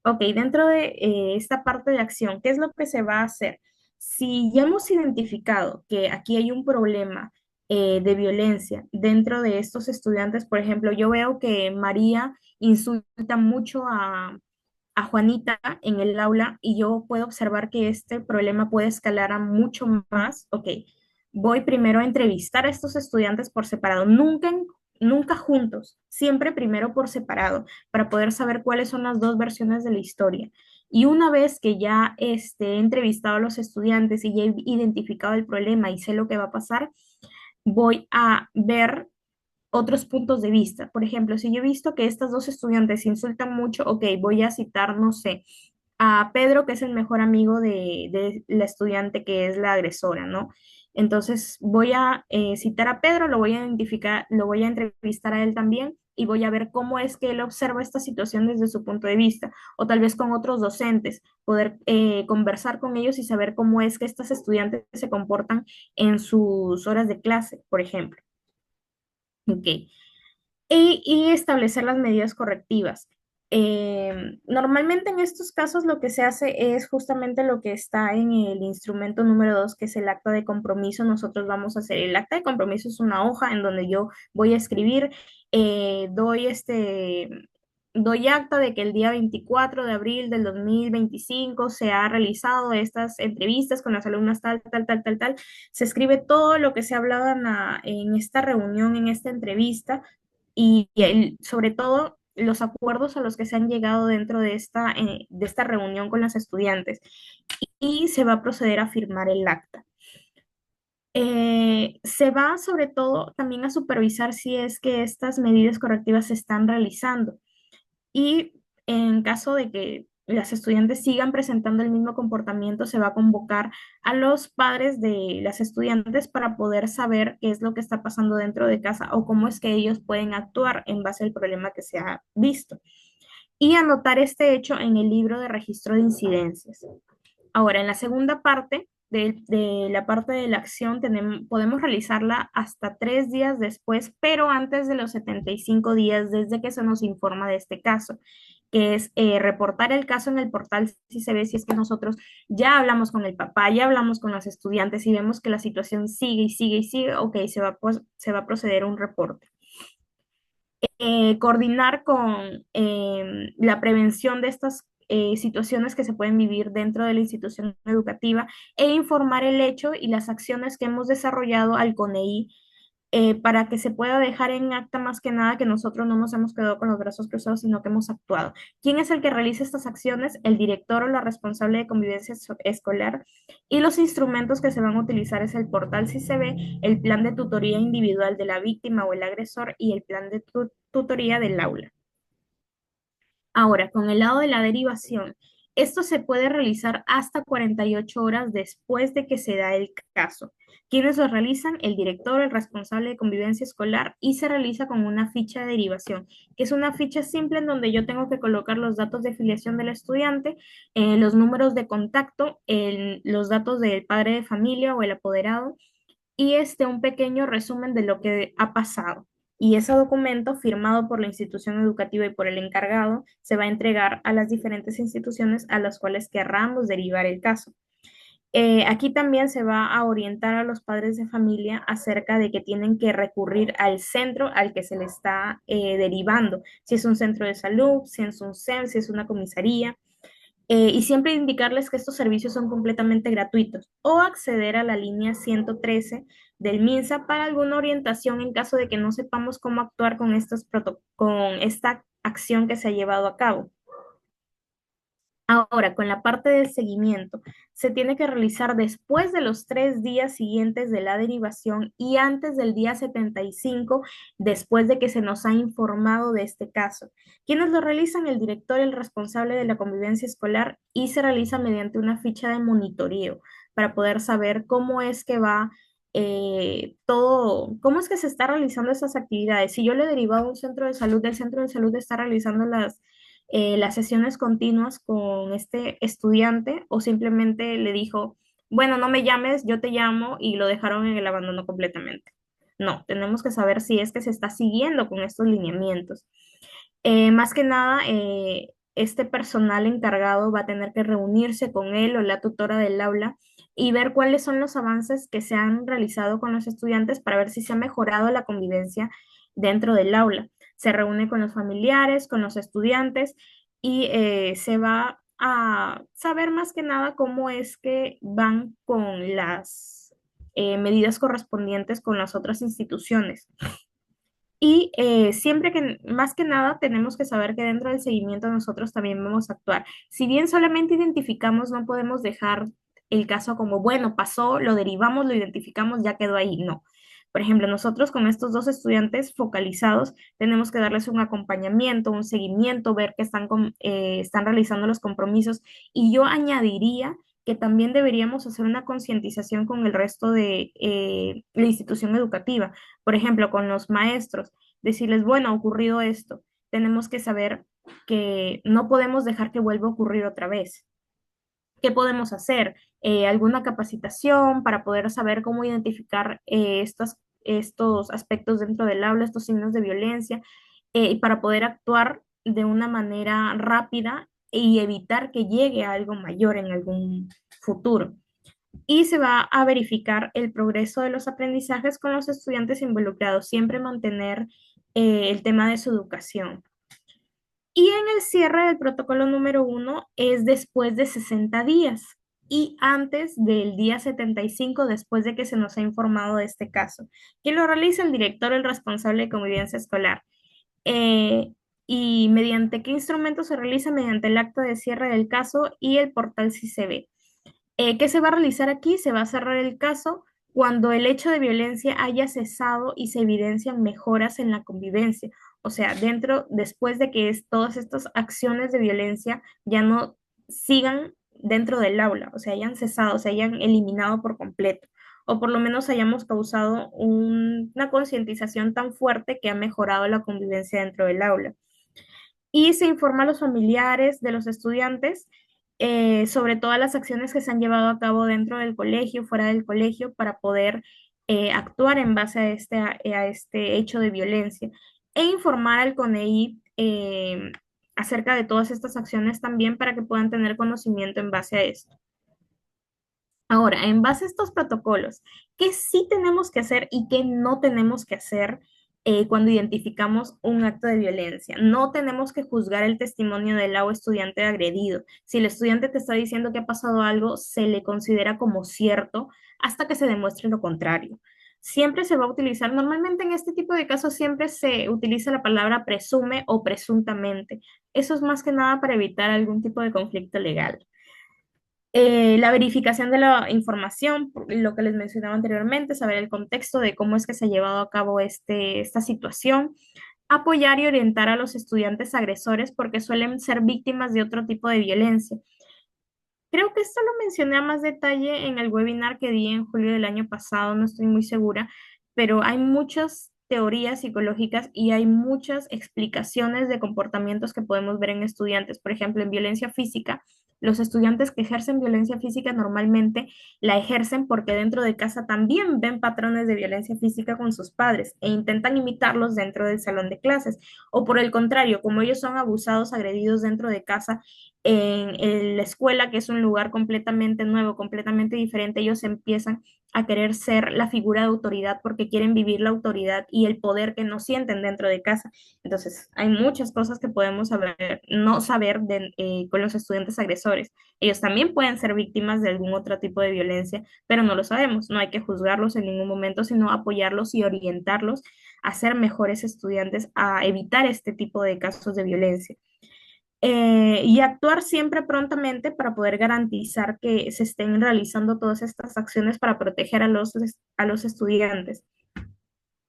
Ok, dentro de esta parte de acción, ¿qué es lo que se va a hacer? Si ya hemos identificado que aquí hay un problema de violencia dentro de estos estudiantes, por ejemplo, yo veo que María insulta mucho a Juanita en el aula y yo puedo observar que este problema puede escalar a mucho más. Ok, voy primero a entrevistar a estos estudiantes por separado, nunca juntos, siempre primero por separado, para poder saber cuáles son las dos versiones de la historia. Y una vez que ya he entrevistado a los estudiantes y ya he identificado el problema y sé lo que va a pasar, voy a ver otros puntos de vista. Por ejemplo, si yo he visto que estas dos estudiantes se insultan mucho, ok, voy a citar, no sé, a Pedro, que es el mejor amigo de la estudiante que es la agresora, ¿no? Entonces voy a citar a Pedro, lo voy a identificar, lo voy a entrevistar a él también y voy a ver cómo es que él observa esta situación desde su punto de vista, o tal vez con otros docentes, poder conversar con ellos y saber cómo es que estas estudiantes se comportan en sus horas de clase, por ejemplo. Ok. Y establecer las medidas correctivas. Normalmente en estos casos lo que se hace es justamente lo que está en el instrumento número 2, que es el acta de compromiso. Nosotros vamos a hacer el acta de compromiso, es una hoja en donde yo voy a escribir, doy acta de que el día 24 de abril del 2025 se ha realizado estas entrevistas con las alumnas tal, tal, tal, tal, tal. Se escribe todo lo que se ha hablado en esta reunión, en esta entrevista sobre todo los acuerdos a los que se han llegado dentro de esta reunión con las estudiantes y se va a proceder a firmar el acta. Se va sobre todo también a supervisar si es que estas medidas correctivas se están realizando y en caso de que las estudiantes sigan presentando el mismo comportamiento, se va a convocar a los padres de las estudiantes para poder saber qué es lo que está pasando dentro de casa o cómo es que ellos pueden actuar en base al problema que se ha visto. Y anotar este hecho en el libro de registro de incidencias. Ahora, en la segunda parte de la parte de la acción podemos realizarla hasta 3 días después, pero antes de los 75 días desde que se nos informa de este caso, que es reportar el caso en el portal si se ve, si es que nosotros ya hablamos con el papá, ya hablamos con los estudiantes y vemos que la situación sigue y sigue y sigue, ok, se va a proceder a un reporte. Coordinar con la prevención de estas situaciones que se pueden vivir dentro de la institución educativa e informar el hecho y las acciones que hemos desarrollado al CONEI para que se pueda dejar en acta más que nada que nosotros no nos hemos quedado con los brazos cruzados, sino que hemos actuado. ¿Quién es el que realiza estas acciones? El director o la responsable de convivencia escolar. Y los instrumentos que se van a utilizar es el portal si se ve, el plan de tutoría individual de la víctima o el agresor y el plan de tutoría del aula. Ahora, con el lado de la derivación, esto se puede realizar hasta 48 horas después de que se da el caso. ¿Quiénes lo realizan? El director, el responsable de convivencia escolar y se realiza con una ficha de derivación, que es una ficha simple en donde yo tengo que colocar los datos de filiación del estudiante, los números de contacto, los datos del padre de familia o el apoderado y un pequeño resumen de lo que ha pasado. Y ese documento, firmado por la institución educativa y por el encargado, se va a entregar a las diferentes instituciones a las cuales querramos derivar el caso. Aquí también se va a orientar a los padres de familia acerca de que tienen que recurrir al centro al que se le está derivando, si es un centro de salud, si es un CEM, si es una comisaría, y siempre indicarles que estos servicios son completamente gratuitos o acceder a la línea 113 del MINSA para alguna orientación en caso de que no sepamos cómo actuar con esta acción que se ha llevado a cabo. Ahora, con la parte del seguimiento, se tiene que realizar después de los 3 días siguientes de la derivación y antes del día 75, después de que se nos ha informado de este caso. ¿Quiénes lo realizan? El director, el responsable de la convivencia escolar y se realiza mediante una ficha de monitoreo para poder saber cómo es que va todo, cómo es que se está realizando esas actividades. Si yo le derivaba a un centro de salud, el centro de salud está realizando las sesiones continuas con este estudiante o simplemente le dijo, bueno, no me llames, yo te llamo y lo dejaron en el abandono completamente. No, tenemos que saber si es que se está siguiendo con estos lineamientos. Más que nada, este personal encargado va a tener que reunirse con él o la tutora del aula y ver cuáles son los avances que se han realizado con los estudiantes para ver si se ha mejorado la convivencia dentro del aula. Se reúne con los familiares, con los estudiantes y se va a saber más que nada cómo es que van con las medidas correspondientes con las otras instituciones. Y siempre que, más que nada, tenemos que saber que dentro del seguimiento nosotros también vamos a actuar. Si bien solamente identificamos, no podemos dejar el caso como, bueno, pasó, lo derivamos, lo identificamos, ya quedó ahí. No. Por ejemplo, nosotros con estos dos estudiantes focalizados tenemos que darles un acompañamiento, un seguimiento, ver que están realizando los compromisos. Y yo añadiría que también deberíamos hacer una concientización con el resto de la institución educativa, por ejemplo, con los maestros, decirles, bueno, ha ocurrido esto, tenemos que saber que no podemos dejar que vuelva a ocurrir otra vez. ¿Qué podemos hacer? ¿Alguna capacitación para poder saber cómo identificar estos aspectos dentro del aula, estos signos de violencia, y para poder actuar de una manera rápida y evitar que llegue a algo mayor en algún futuro? Y se va a verificar el progreso de los aprendizajes con los estudiantes involucrados, siempre mantener el tema de su educación. Y en el cierre del protocolo número 1 es después de 60 días y antes del día 75 después de que se nos ha informado de este caso, que lo realiza el director, el responsable de convivencia escolar. Eh, y mediante qué instrumento se realiza, mediante el acta de cierre del caso y el portal si se ve. ¿Qué se va a realizar aquí? Se va a cerrar el caso cuando el hecho de violencia haya cesado y se evidencian mejoras en la convivencia. O sea, después de que todas estas acciones de violencia ya no sigan dentro del aula, o sea, hayan cesado, se hayan eliminado por completo, o por lo menos hayamos causado una concientización tan fuerte que ha mejorado la convivencia dentro del aula. Y se informa a los familiares de los estudiantes sobre todas las acciones que se han llevado a cabo dentro del colegio, fuera del colegio, para poder actuar en base a este hecho de violencia e informar al CONEI acerca de todas estas acciones también para que puedan tener conocimiento en base a esto. Ahora, en base a estos protocolos, ¿qué sí tenemos que hacer y qué no tenemos que hacer cuando identificamos un acto de violencia? No tenemos que juzgar el testimonio del o estudiante agredido. Si el estudiante te está diciendo que ha pasado algo, se le considera como cierto hasta que se demuestre lo contrario. Siempre se va a utilizar, normalmente en este tipo de casos siempre se utiliza la palabra presume o presuntamente. Eso es más que nada para evitar algún tipo de conflicto legal. La verificación de la información, lo que les mencionaba anteriormente, saber el contexto de cómo es que se ha llevado a cabo esta situación, apoyar y orientar a los estudiantes agresores porque suelen ser víctimas de otro tipo de violencia. Creo que esto lo mencioné a más detalle en el webinar que di en julio del año pasado, no estoy muy segura, pero hay muchas teorías psicológicas y hay muchas explicaciones de comportamientos que podemos ver en estudiantes. Por ejemplo, en violencia física, los estudiantes que ejercen violencia física normalmente la ejercen porque dentro de casa también ven patrones de violencia física con sus padres e intentan imitarlos dentro del salón de clases. O por el contrario, como ellos son abusados, agredidos dentro de casa, en la escuela, que es un lugar completamente nuevo, completamente diferente, ellos empiezan a querer ser la figura de autoridad porque quieren vivir la autoridad y el poder que no sienten dentro de casa. Entonces, hay muchas cosas que podemos saber, no saber con los estudiantes agresores. Ellos también pueden ser víctimas de algún otro tipo de violencia, pero no lo sabemos. No hay que juzgarlos en ningún momento, sino apoyarlos y orientarlos a ser mejores estudiantes, a evitar este tipo de casos de violencia. Y actuar siempre prontamente para poder garantizar que se estén realizando todas estas acciones para proteger a los estudiantes.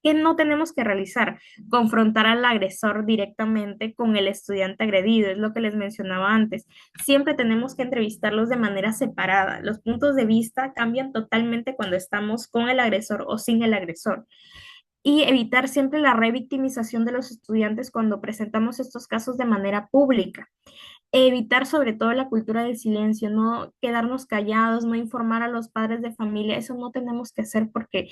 ¿Qué no tenemos que realizar? Confrontar al agresor directamente con el estudiante agredido, es lo que les mencionaba antes. Siempre tenemos que entrevistarlos de manera separada. Los puntos de vista cambian totalmente cuando estamos con el agresor o sin el agresor. Y evitar siempre la revictimización de los estudiantes cuando presentamos estos casos de manera pública. Evitar sobre todo la cultura del silencio, no quedarnos callados, no informar a los padres de familia, eso no tenemos que hacer porque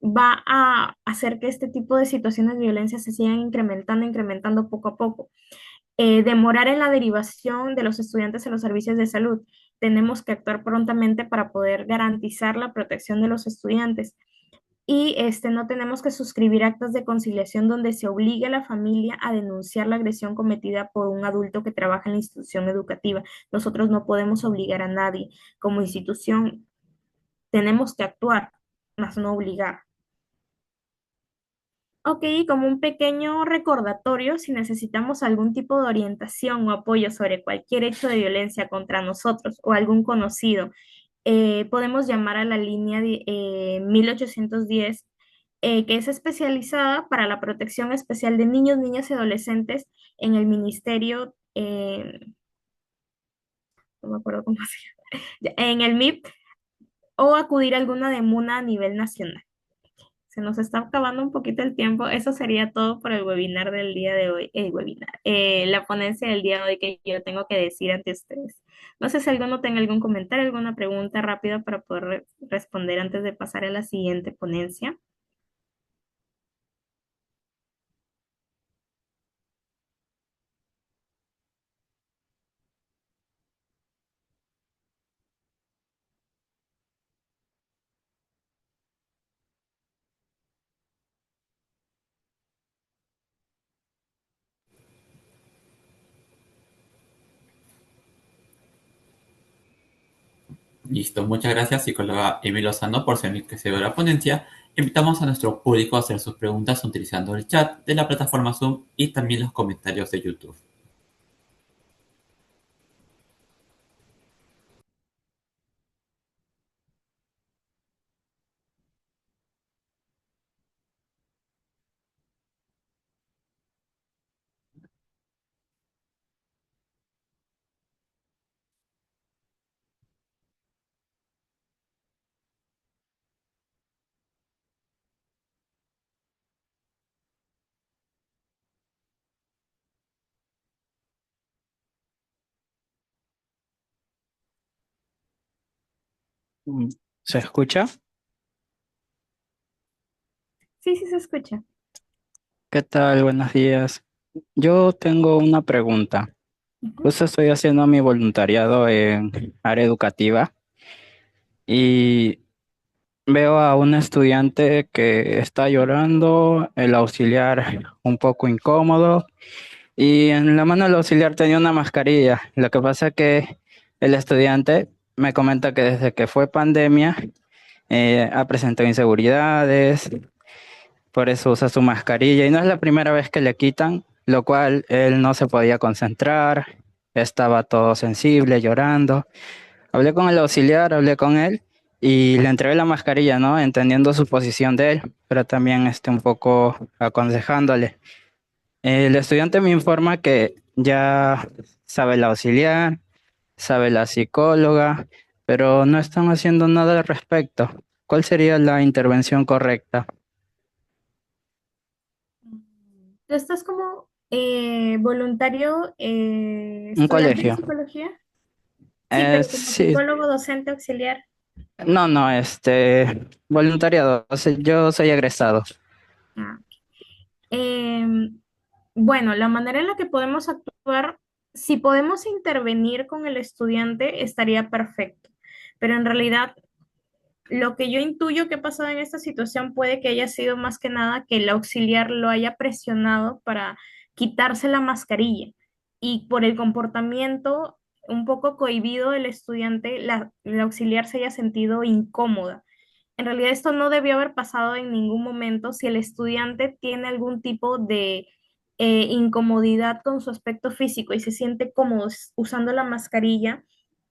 va a hacer que este tipo de situaciones de violencia se sigan incrementando, incrementando poco a poco. Demorar en la derivación de los estudiantes a los servicios de salud. Tenemos que actuar prontamente para poder garantizar la protección de los estudiantes. Y no tenemos que suscribir actas de conciliación donde se obligue a la familia a denunciar la agresión cometida por un adulto que trabaja en la institución educativa. Nosotros no podemos obligar a nadie. Como institución tenemos que actuar, más no obligar. Ok, como un pequeño recordatorio, si necesitamos algún tipo de orientación o apoyo sobre cualquier hecho de violencia contra nosotros o algún conocido, podemos llamar a la línea 1810, que es especializada para la protección especial de niños, niñas y adolescentes en el ministerio, no me acuerdo cómo se llama, en el MIP, o acudir a alguna de MUNA a nivel nacional. Se nos está acabando un poquito el tiempo. Eso sería todo por el webinar del día de hoy. El webinar, la ponencia del día de hoy que yo tengo que decir ante ustedes. No sé si alguno tenga algún comentario, alguna pregunta rápida para poder responder antes de pasar a la siguiente ponencia. Listo, muchas gracias, psicóloga Emi Lozano, por ser enriquecedora de la ponencia. Invitamos a nuestro público a hacer sus preguntas utilizando el chat de la plataforma Zoom y también los comentarios de YouTube. Mm, ¿Se escucha? Sí, sí se escucha. ¿Qué tal? Buenos días. Yo tengo una pregunta. Ujú. Justo estoy haciendo mi voluntariado en área educativa y veo a un estudiante que está llorando, el auxiliar un poco incómodo y en la mano del auxiliar tenía una mascarilla. Lo que pasa es que el estudiante me comenta que desde que fue pandemia ha presentado inseguridades. Por eso usa su mascarilla y no es la primera vez que le quitan, lo cual él no se podía concentrar, estaba todo sensible, llorando. Hablé con el auxiliar, hablé con él y le entregué la mascarilla, ¿no? Entendiendo su posición de él, pero también un poco aconsejándole. El estudiante me informa que ya sabe el auxiliar, sabe la psicóloga, pero no están haciendo nada al respecto. ¿Cuál sería la intervención correcta? ¿Tú estás como voluntario Un estudiante de colegio. psicología? Sí, pero como Sí, psicólogo, docente, auxiliar. no, no, voluntariado, o sea, yo soy egresado. Ah, Em, bueno, la manera en la que podemos actuar, si podemos intervenir con el estudiante, estaría perfecto. Pero en realidad, lo que yo intuyo que ha pasado en esta situación puede que haya sido más que nada que el auxiliar lo haya presionado para quitarse la mascarilla. Y por el comportamiento un poco cohibido del estudiante, la auxiliar se haya sentido incómoda. En realidad esto no debió haber pasado en ningún momento si el estudiante tiene algún tipo de incomodidad con su aspecto físico y se siente cómodo usando la mascarilla.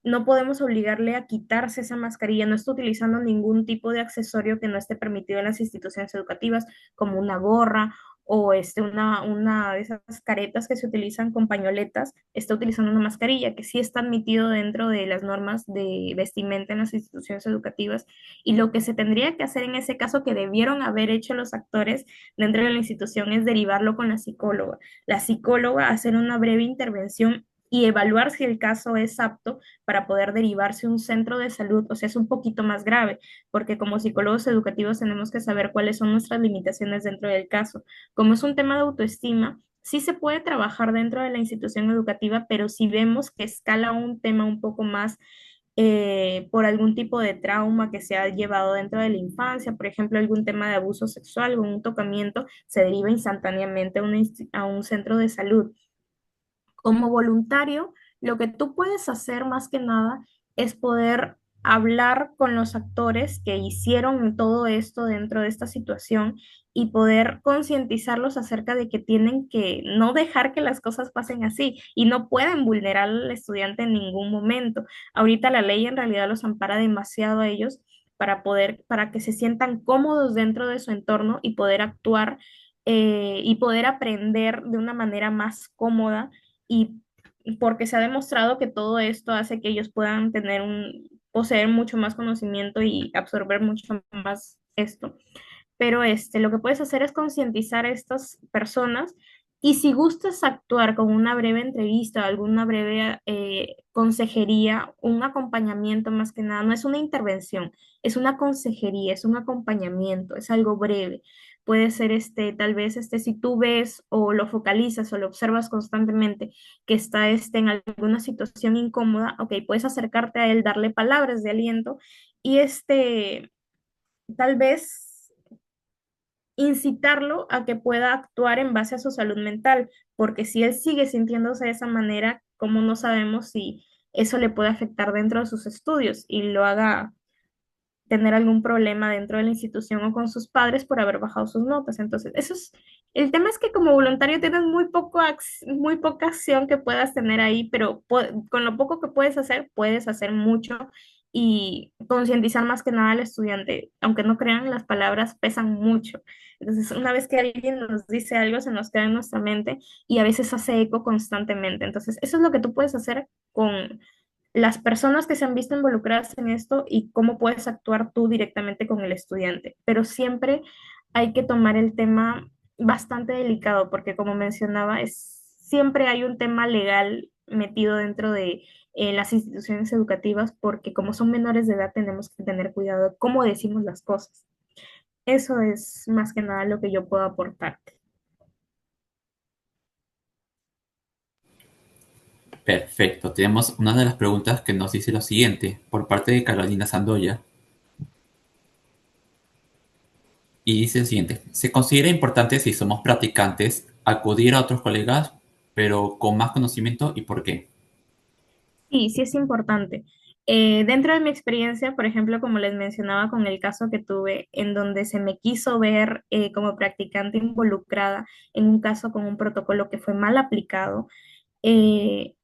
no podemos obligarle a quitarse esa mascarilla, no está utilizando ningún tipo de accesorio que no esté permitido en las instituciones educativas, como una gorra o una de esas caretas que se utilizan con pañoletas, está utilizando una mascarilla que sí está admitido dentro de las normas de vestimenta en las instituciones educativas. Y lo que se tendría que hacer en ese caso, que debieron haber hecho los actores dentro de la institución, es derivarlo con la psicóloga. La psicóloga hacer una breve intervención y evaluar si el caso es apto para poder derivarse a un centro de salud, o sea, es un poquito más grave, porque como psicólogos educativos tenemos que saber cuáles son nuestras limitaciones dentro del caso. Como es un tema de autoestima, sí se puede trabajar dentro de la institución educativa, pero si vemos que escala un tema un poco más por algún tipo de trauma que se ha llevado dentro de la infancia, por ejemplo, algún tema de abuso sexual o un tocamiento, se deriva instantáneamente a a un centro de salud. Como voluntario, lo que tú puedes hacer más que nada es poder hablar con los actores que hicieron todo esto dentro de esta situación y poder concientizarlos acerca de que tienen que no dejar que las cosas pasen así y no pueden vulnerar al estudiante en ningún momento. Ahorita la ley en realidad los ampara demasiado a ellos para que se sientan cómodos dentro de su entorno y poder actuar y poder aprender de una manera más cómoda y porque se ha demostrado que todo esto hace que ellos puedan poseer mucho más conocimiento y absorber mucho más esto. Pero lo que puedes hacer es concientizar a estas personas y si gustas actuar con una breve entrevista, alguna breve consejería, un acompañamiento más que nada, no es una intervención, es una consejería, es un acompañamiento, es algo breve. Puede ser tal vez si tú ves o lo focalizas o lo observas constantemente que está en alguna situación incómoda, ok, puedes acercarte a él, darle palabras de aliento y tal vez incitarlo a que pueda actuar en base a su salud mental, porque si él sigue sintiéndose de esa manera, ¿cómo no sabemos si eso le puede afectar dentro de sus estudios y lo haga tener algún problema dentro de la institución o con sus padres por haber bajado sus notas? Entonces, el tema es que como voluntario tienes muy poca acción que puedas tener ahí, pero con lo poco que puedes hacer mucho y concientizar más que nada al estudiante. Aunque no crean, las palabras pesan mucho. Entonces, una vez que alguien nos dice algo, se nos queda en nuestra mente y a veces hace eco constantemente. Entonces, eso es lo que tú puedes hacer con las personas que se han visto involucradas en esto y cómo puedes actuar tú directamente con el estudiante. Pero siempre hay que tomar el tema bastante delicado porque como mencionaba, siempre hay un tema legal metido dentro de las instituciones educativas porque como son menores de edad tenemos que tener cuidado de cómo decimos las cosas. Eso es más que nada lo que yo puedo aportarte. Perfecto. Tenemos una de las preguntas que nos dice lo siguiente, por parte de Carolina Sandoya, y dice lo siguiente: ¿se considera importante si somos practicantes acudir a otros colegas, pero con más conocimiento y por qué? Sí, sí es importante. Dentro de mi experiencia, por ejemplo, como les mencionaba con el caso que tuve, en donde se me quiso ver como practicante involucrada en un caso con un protocolo que fue mal aplicado, eh,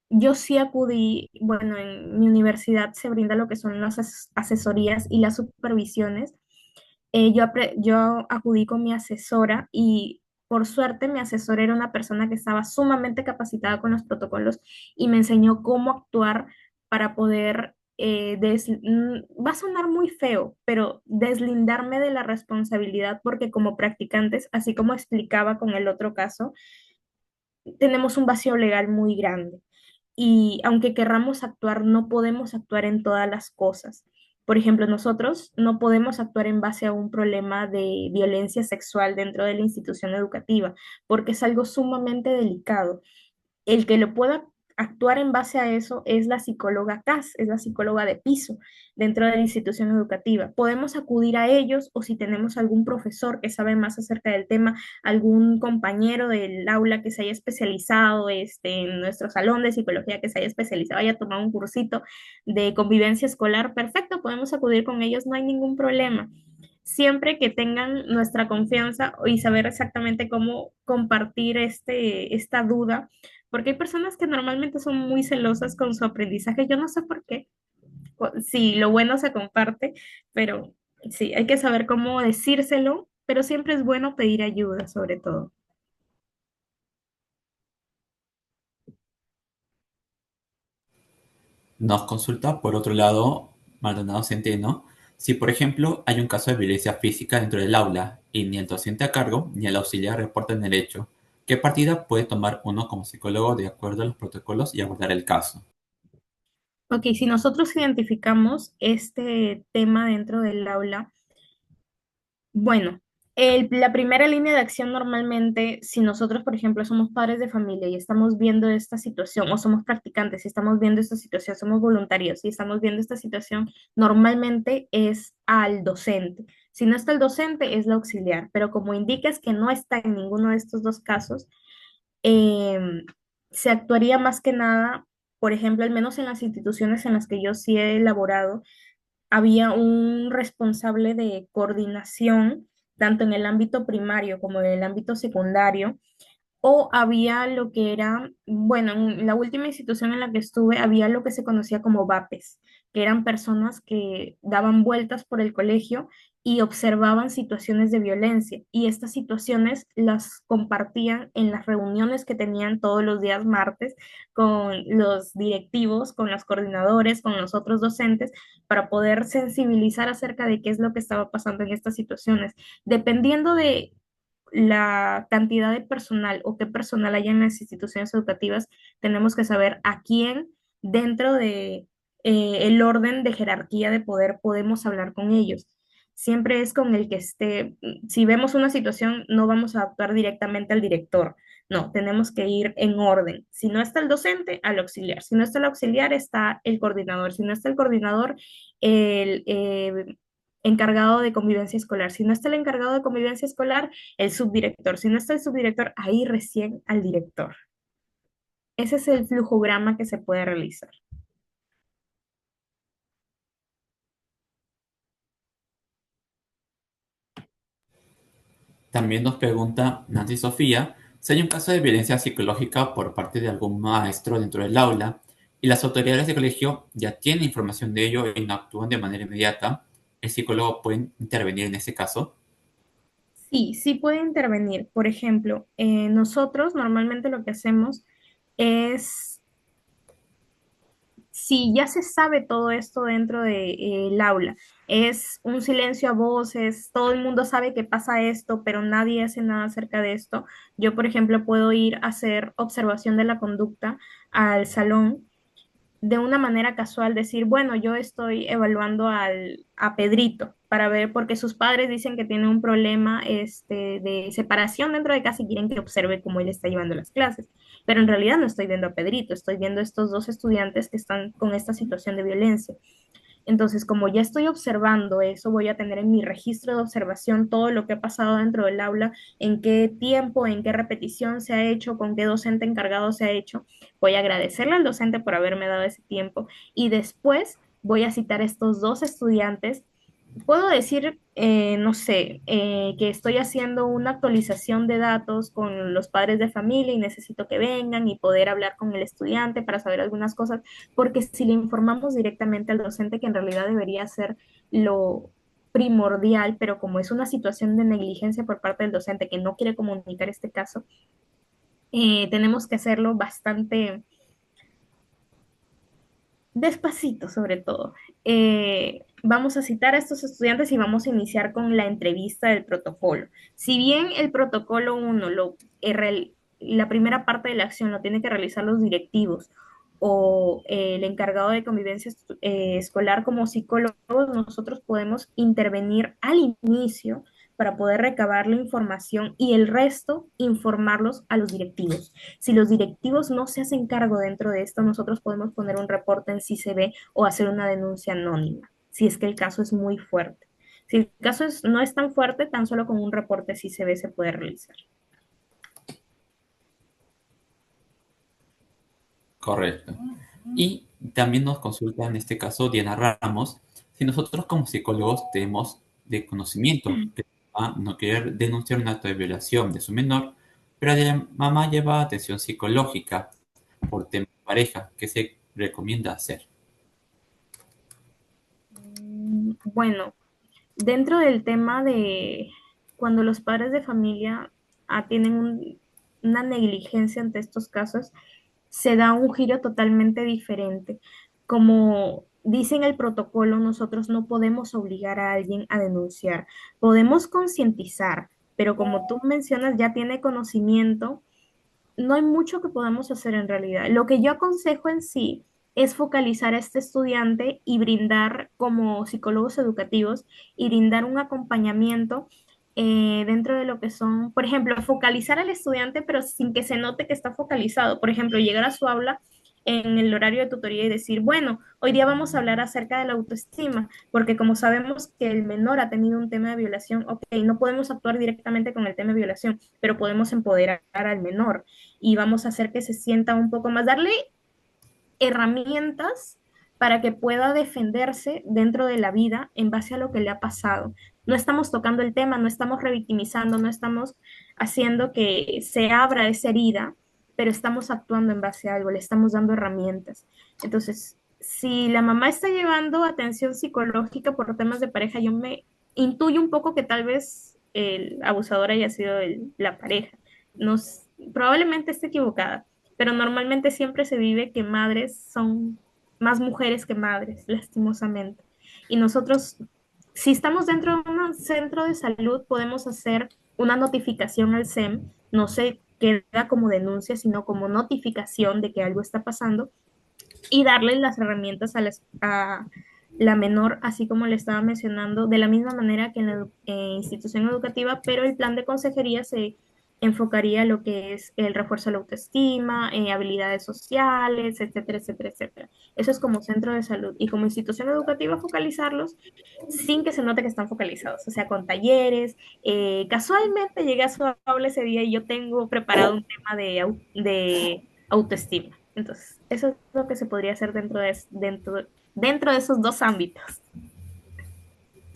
yo sí acudí, bueno, en mi universidad se brinda lo que son las asesorías y las supervisiones. Yo acudí con mi asesora y por suerte mi asesora era una persona que estaba sumamente capacitada con los protocolos y me enseñó cómo actuar para poder, va a sonar muy feo, pero deslindarme de la responsabilidad porque como practicantes, así como explicaba con el otro caso, tenemos un vacío legal muy grande y aunque querramos actuar, no podemos actuar en todas las cosas. Por ejemplo, nosotros no podemos actuar en base a un problema de violencia sexual dentro de la institución educativa, porque es algo sumamente delicado. El que lo pueda actuar en base a eso es la psicóloga CAS, es la psicóloga de piso dentro de la institución educativa. Podemos acudir a ellos o si tenemos algún profesor que sabe más acerca del tema, algún compañero del aula que se haya especializado en nuestro salón de psicología, que se haya especializado, haya tomado un cursito de convivencia escolar, perfecto, podemos acudir con ellos, no hay ningún problema siempre que tengan nuestra confianza y saber exactamente cómo compartir esta duda porque hay personas que normalmente son muy celosas con su aprendizaje. Yo no sé por qué. Sí, lo bueno se comparte, pero sí, hay que saber cómo decírselo, pero siempre es bueno pedir ayuda, sobre todo. Nos consulta, por otro lado, Maldonado Centeno, si por ejemplo hay un caso de violencia física dentro del aula y ni el docente a cargo ni el auxiliar reportan el hecho, ¿qué partida puede tomar uno como psicólogo de acuerdo a los protocolos y abordar el caso? Ok, si nosotros identificamos este tema dentro del aula, bueno, la primera línea de acción normalmente, si nosotros, por ejemplo, somos padres de familia y estamos viendo esta situación, o somos practicantes y estamos viendo esta situación, somos voluntarios y estamos viendo esta situación, normalmente es al docente. Si no está el docente, es la auxiliar, pero como indicas que no está en ninguno de estos dos casos, em, se actuaría más que nada, por ejemplo, al menos en las instituciones en las que yo sí he elaborado, había un responsable de coordinación, tanto en el ámbito primario como en el ámbito secundario, o había lo que era, bueno, en la última institución en la que estuve, había lo que se conocía como VAPES, que eran personas que daban vueltas por el colegio y observaban situaciones de violencia. Y estas situaciones las compartían en las reuniones que tenían todos los días martes con los directivos, con los coordinadores, con los otros docentes, para poder sensibilizar acerca de qué es lo que estaba pasando en estas situaciones. Dependiendo de la cantidad de personal o qué personal hay en las instituciones educativas, tenemos que saber a quién dentro de el orden de jerarquía de poder podemos hablar con ellos. Siempre es con el que esté, si vemos una situación, no vamos a actuar directamente al director, no, tenemos que ir en orden. Si no está el docente, al auxiliar. Si no está el auxiliar, está el coordinador. Si no está el coordinador, el encargado de convivencia escolar. Si no está el encargado de convivencia escolar, el subdirector. Si no está el subdirector, ahí recién al director. Ese es el flujograma que se puede realizar. También nos pregunta Nancy Sofía si hay un caso de violencia psicológica por parte de algún maestro dentro del aula y las autoridades del colegio ya tienen información de ello y no actúan de manera inmediata. ¿El psicólogo puede intervenir en ese caso? Sí, sí puede intervenir. Por ejemplo, nosotros normalmente lo que hacemos es, si ya se sabe todo esto dentro del aula, es un silencio a voces, todo el mundo sabe que pasa esto, pero nadie hace nada acerca de esto. Yo, por ejemplo, puedo ir a hacer observación de la conducta al salón de una manera casual decir, bueno, yo estoy evaluando a Pedrito para ver, porque sus padres dicen que tiene un problema de separación dentro de casa y quieren que observe cómo él está llevando las clases. Pero en realidad no estoy viendo a Pedrito, estoy viendo a estos dos estudiantes que están con esta situación de violencia. Entonces, como ya estoy observando eso, voy a tener en mi registro de observación todo lo que ha pasado dentro del aula, en qué tiempo, en qué repetición se ha hecho, con qué docente encargado se ha hecho. Voy a agradecerle al docente por haberme dado ese tiempo y después voy a citar a estos dos estudiantes. Puedo decir, no sé, que estoy haciendo una actualización de datos con los padres de familia y necesito que vengan y poder hablar con el estudiante para saber algunas cosas, porque si le informamos directamente al docente, que en realidad debería ser lo primordial, pero como es una situación de negligencia por parte del docente que no quiere comunicar este caso, tenemos que hacerlo bastante despacito sobre todo. Vamos a citar a estos estudiantes y vamos a iniciar con la entrevista del protocolo. Si bien el protocolo 1, la primera parte de la acción lo tiene que realizar los directivos o el encargado de convivencia escolar como psicólogos, nosotros podemos intervenir al inicio para poder recabar la información y el resto informarlos a los directivos. Si los directivos no se hacen cargo dentro de esto, nosotros podemos poner un reporte en CICB o hacer una denuncia anónima, si es que el caso es muy fuerte. Si el caso no es tan fuerte, tan solo con un reporte CICB se puede realizar. Correcto. Y también nos consulta en este caso Diana Ramos si nosotros como psicólogos tenemos de conocimiento que a no querer denunciar un acto de violación de su menor, pero la mamá lleva atención psicológica por tema de pareja. ¿Qué se recomienda hacer? Bueno, dentro del tema de cuando los padres de familia tienen una negligencia ante estos casos, se da un giro totalmente diferente. Como dice en el protocolo, nosotros no podemos obligar a alguien a denunciar. Podemos concientizar, pero como tú mencionas, ya tiene conocimiento, no hay mucho que podamos hacer en realidad. Lo que yo aconsejo en sí es focalizar a este estudiante y brindar como psicólogos educativos y brindar un acompañamiento dentro de lo que son, por ejemplo, focalizar al estudiante, pero sin que se note que está focalizado. Por ejemplo, llegar a su aula en el horario de tutoría y decir, bueno, hoy día vamos a hablar acerca de la autoestima, porque como sabemos que el menor ha tenido un tema de violación, ok, no podemos actuar directamente con el tema de violación, pero podemos empoderar al menor y vamos a hacer que se sienta un poco más, darle herramientas para que pueda defenderse dentro de la vida en base a lo que le ha pasado. No estamos tocando el tema, no estamos revictimizando, no estamos haciendo que se abra esa herida, pero estamos actuando en base a algo, le estamos dando herramientas. Entonces, si la mamá está llevando atención psicológica por temas de pareja, yo me intuyo un poco que tal vez el abusador haya sido la pareja. Nos, probablemente esté equivocada, pero normalmente siempre se vive que madres son más mujeres que madres, lastimosamente. Y nosotros, si estamos dentro de un centro de salud, podemos hacer una notificación al SEM, no se queda como denuncia, sino como notificación de que algo está pasando y darle las herramientas a la menor, así como le estaba mencionando, de la misma manera que en la institución educativa, pero el plan de consejería se enfocaría a lo que es el refuerzo de la autoestima, habilidades sociales, etcétera, etcétera, etcétera. Eso es como centro de salud y como institución educativa focalizarlos sin que se note que están focalizados, o sea, con talleres. Casualmente llegué a su aula ese día y yo tengo preparado un tema de autoestima. Entonces, eso es lo que se podría hacer dentro de esos dos ámbitos.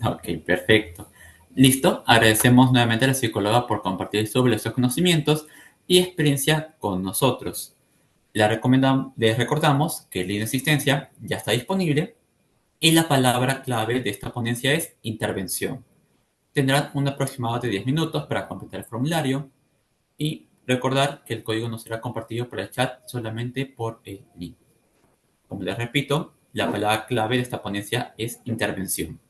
Ok, perfecto. Listo. Agradecemos nuevamente a la psicóloga por compartir sobre esos conocimientos y experiencia con nosotros. Les recordamos que Ley de Asistencia ya está disponible y la palabra clave de esta ponencia es intervención. Tendrán un aproximado de 10 minutos para completar el formulario y recordar que el código no será compartido por el chat, solamente por el link. Como les repito, la palabra clave de esta ponencia es intervención.